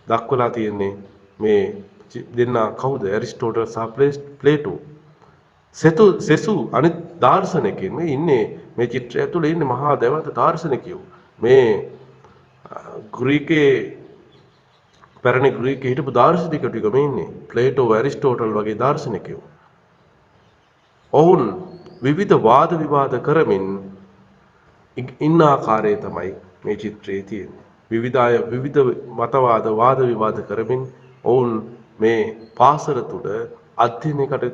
දක්වලා තියෙන්නේ මේ දෙන්න කවුද? ඇරිස්ටෝටල් සහ ප්ලේටෝ. සෙසු අනිත් දාර්ශනිකයන් මේ ඉන්නේ මේ චිත්‍රය ඇතුලේ ඉන්නේ මහා දැවන්ත දාර්ශනිකයෝ. මේ ග්‍රීකයේ පැරණි ග්‍රීකයේ හිටපු දාර්ශනිකයෝ ටික මේ ඉන්නේ. ප්ලේටෝ ඇරිස්ටෝටල් වගේ දාර්ශනිකයෝ. ඔවුන් විවිධ වාද විවාද කරමින් ඉන්න ආකාරය තමයි මේ චිත්‍රයේ තියෙන්නේ. විවිධ මතවාද වාද විවාද කරමින් ඔවුන් මේ පාසල තුල අධ්‍යයනයකට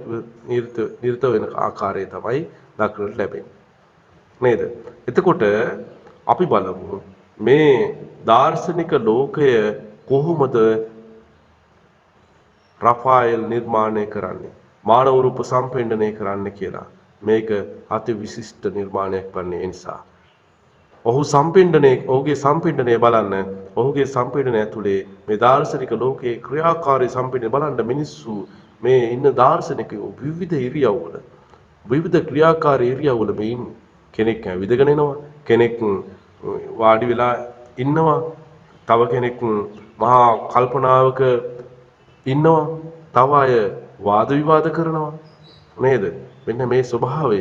නිරත වෙන ආකාරය තමයි දක්නට ලැබෙන්නේ. නේද? එතකොට අපි බලමු මේ දාර්ශනික ලෝකය කොහොමද රෆායල් නිර්මාණය කරන්නේ? මානව රූප සම්පින්ඩනය කරන්න කියලා. මේක අති විශිෂ්ට නිර්මාණයක් වන්නේ නිසා. ඔහුගේ සම්පින්ඩනය බලන්න. ඔහුගේ සම්පින්ඩනය ඇතුලේ මේ දාර්ශනික ලෝකයේ ක්‍රියාකාරී සම්පින්ඩනය බලන්න මිනිස්සු මේ ඉන්න දාර්ශනිකයෝ විවිධ ඉරියව්වල විවිධ ක්‍රියාකාරී ඉරියව්වල මේ ඉන්නේ. කෙනෙක් විදගෙන එනවා, කෙනෙක් වාඩි වෙලා ඉන්නවා, තව කෙනෙක් මහා කල්පනාවක ඉන්නවා, තව අය වාද විවාද කරනවා. නේද? මෙන්න මේ ස්වභාවය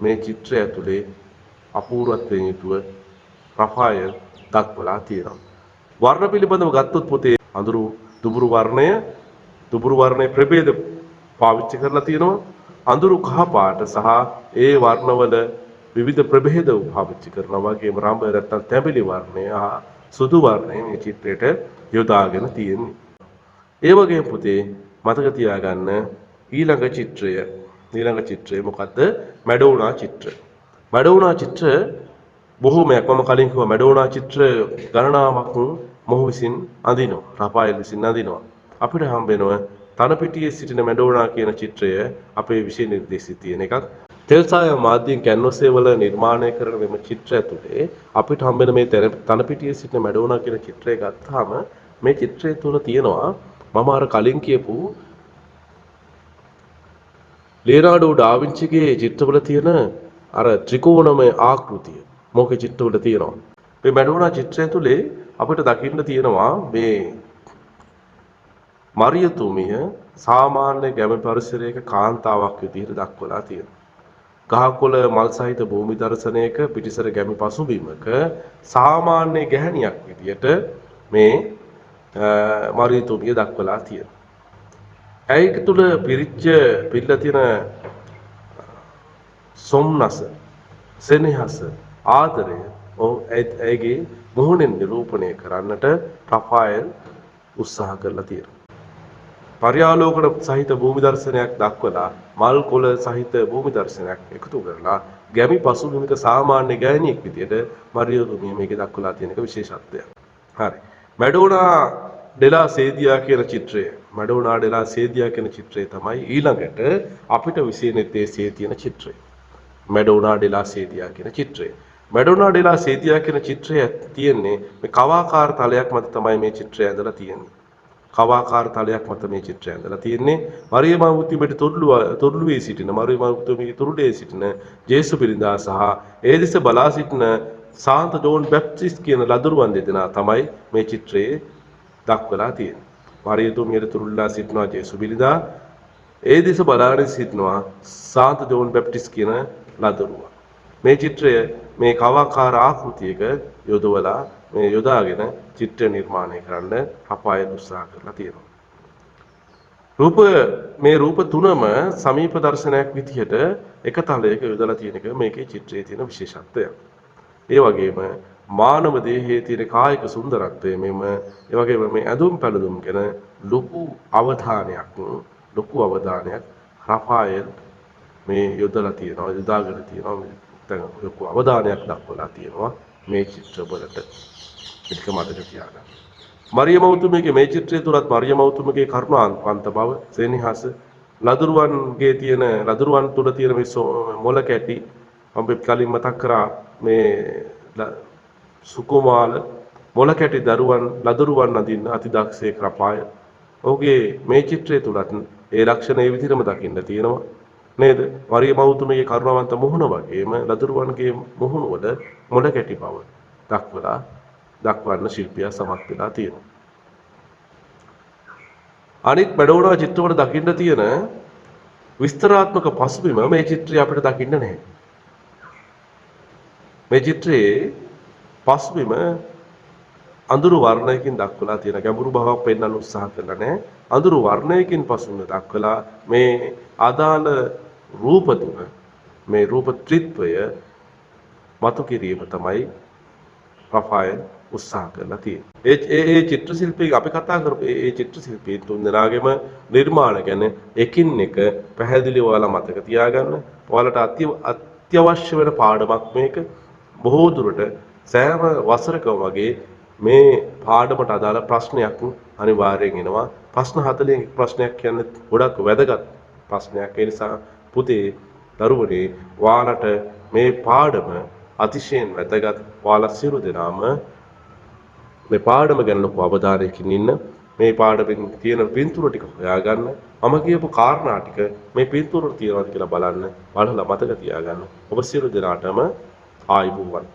මේ චිත්‍රය ඇතුලේ අපූර්වත්වයෙන් යුතුව රෆායල් දක්වලා තියෙනවා. වර්ණ පිළිබඳව ගත්තොත් පොතේ අඳුරු දුඹුරු වර්ණයේ ප්‍රභේද පාවිච්චි කරලා තියෙනවා. අඳුරු කහ පාට සහ ඒ වර්ණවල විවිධ ප්‍රභේද පාවිච්චි කරනවා. වගේම රඹ නැත්නම් තැඹිලි වර්ණය හා සුදු වර්ණය මේ චිත්‍රයට යොදාගෙන තියෙන්නේ. ඒ වගේම පුතේ මතක තියාගන්න ඊළඟ චිත්‍රය මොකද්ද? මැඩෝනා චිත්‍ර. මැඩෝනා චිත්‍ර බොහෝමයක් මම කලින් කිව්වා මැඩෝනා චිත්‍ර ගණනාවක් මොහු විසින් අඳිනවා. රෆායල් විසින් අඳිනවා. අපිට හම්බ වෙනවා තනපිටියේ සිටින මැඩෝනා කියන චිත්‍රය අපේ විෂය නිර්දේශයේ තියෙන එකක්. තෙල්සාය මාධ්‍යයෙන් කැන්වස්සේ වල නිර්මාණය කරන මෙම චිත්‍ර ඇතුලේ අපිට හම්බ වෙන මේ තනපිටියේ සිටින මැඩෝනා කියන චිත්‍රය ගත්තාම මේ චිත්‍රය තුල තියෙනවා මම අර කලින් කියපු ලියනාඩෝ ඩාවින්චිගේ චිත්‍රවල තියෙන අර ත්‍රිකෝණමය ආකෘතිය මොකේ චිත්‍රවල තියෙනවා. මේ මැඩෝනා චිත්‍රය තුලේ අපිට දකින්න තියෙනවා මේ මරියතුමිය සාමාන්‍ය ගැමි පරිසරයක කාන්තාවක් විදිහට දක්වලා තියෙනවා. ගහකොළ මල් සහිත භූමි දර්ශනයක පිටිසර ගැමි පසුබිමක සාමාන්‍ය ගැහණියක් විදිහට මේ මරියතුමිය දක්වලා තියෙනවා. ඇයි තුල පිරිලා තියෙන සොම්නස, සෙනෙහස, ආදරය ඇයගේ මොහොනෙන් නිරූපණය කරන්නට රෆායල් උත්සාහ කරලා තියෙනවා. පර්යාලෝකන සහිත භූමි දර්ශනයක් දක්වලා මල් කොළ සහිත භූමි දර්ශනයක් එකතු කරලා ගැමි පසුබිමක සාමාන්‍ය ගෑණියෙක් විදියට මරියතුමිය මේකේ දක්වලා තියෙන එක විශේෂත්වයක්. හරි. මැඩෝනා ඩෙලා සේදියා කියන චිත්‍රය. මැඩෝනා ඩෙලා සේදියා කියන චිත්‍රය තමයි ඊළඟට අපිට විෂය නිර්දේශයේ තියෙන චිත්‍රය. මැඩෝනා ඩෙලා සේදියා කියන චිත්‍රය. මැඩෝනා ඩෙලා සේදියා කියන චිත්‍රය තියෙන්නේ මේ කවාකාර තලයක් මත තමයි මේ චිත්‍රය ඇඳලා තියෙන්නේ. කවාකාර තලයක් මත මේ චිත්‍රය ඇඳලා තියෙන්නේ. මරියම උතුමෙට තොරළු වී සිටින මරියම උතුමේ තුරුලේ සිටින ජේසු පිළිඳා සහ ඒ දෙස බලා සිටින සාන්ත ජෝන් බැප්ටිස්ට් කියන ලදරුවන් දෙදෙනා තමයි මේ චිත්‍රයේ දක්වලා තියෙන්නේ. මරියතුමියට තුරුල්ලා සිටිනවා ජේසු පිළිඳා. ඒ දෙස බලාගෙන සිටිනවා සාන්ත ජෝන් බැප්ටිස්ට් කියන ලදරුවා. මේ චිත්‍රය මේ කවාකාර ආකෘතියක යොදවලා මේ යොදාගෙන චිත්‍ර නිර්මාණය කරන්න රෆායෙල් උත්සාහ කරලා තියෙනවා. මේ රූප තුනම සමීප දර්ශනයක් විදිහට එක තලයක යොදලා තියෙන එක මේකේ චිත්‍රයේ තියෙන විශේෂත්වයක්. ඒ වගේම මානව දේහයේ තියෙන කායික සුන්දරත්වය මෙම ඒ වගේම මේ ඇඳුම් පැළඳුම් ගැන ලොකු අවධානයක් රෆායෙල් මේ යොදලා තියෙනවා යොදාගෙන තියෙනවා. දැන් ලොකු අවධානයක් දක්වලා තියෙනවා මේ චිත්‍රවලට. ඒක මතක තියාගන්න. මරියම උතුමගේ මේ චිත්‍රය තුලත් මරියම උතුමගේ කරුණාන්ත බව, සෙනෙහස, ලදරුවන් තුල තියෙන මේ මොළ කැටි අපි කලින් මතක් කරා මේ සුකුමාල මොළ කැටි ලදරුවන් අඳින්න අතිදක්ෂයෙක් රපාය. ඔහුගේ මේ චිත්‍රය තුලත් ඒ ලක්ෂණ ඒ විදිහටම දකින්න තියෙනවා. නේද? මරියම උතුමගේ කරුණාවන්ත මුහුණ වගේම ලදරුවන්ගේ මුහුණ වල මොළ කැටි බව දක්වන්න ශිල්පියා සමත් වෙලා තියෙනවා. අනිත් බඩවුණා චිත්‍රවල දකින්න තියෙන විස්තරාත්මක පසුබිම මේ චිත්‍රය අපිට දකින්න නැහැ. මේ චිත්‍රයේ පසුබිම අඳුරු වර්ණයකින් දක්වලා තියෙන ගැඹුරු බවක් පෙන්වන්න උත්සාහ කරලා නැහැ. අඳුරු වර්ණයකින් පසුබිම දක්වලා මේ අදාළ රූප තුන මේ රූප ත්‍රිත්වය මතු කිරීම තමයි රෆායෙල් උත්සාහ කරලා තියෙන්නේ. ඒ චිත්‍ර ශිල්පී අපි කතා කරපු ඒ චිත්‍ර ශිල්පී තුන් දෙනාගේම නිර්මාණ ගැන එකින් එක පැහැදිලිව ඔයාලා මතක තියාගන්න. ඔයාලට අත්‍යවශ්‍ය වෙන පාඩමක් මේක. බොහෝ දුරට සෑම වසරකම වගේ මේ පාඩමට අදාළ ප්‍රශ්නයක් අනිවාර්යෙන් එනවා. ප්‍රශ්න 40 ප්‍රශ්නයක් කියන්නේ ගොඩක් වැදගත් ප්‍රශ්නයක්. ඒ නිසා පුතේ දරුවනේ ඔයාලට මේ පාඩම අතිශයින් වැදගත්. ඔයාලා සියලු දෙනාම මේ පාඩම ගැන ලොකු අවධානයකින් ඉන්න. මේ පාඩමෙන් තියෙන පින්තූර ටික හොයාගන්න. මම කියපු කාරණා ටික මේ පින්තූර තියෙනවද කියලා බලන්න. බලලා මතක තියාගන්න. ඔබ සියලු දෙනාටම ආයුබෝවන්.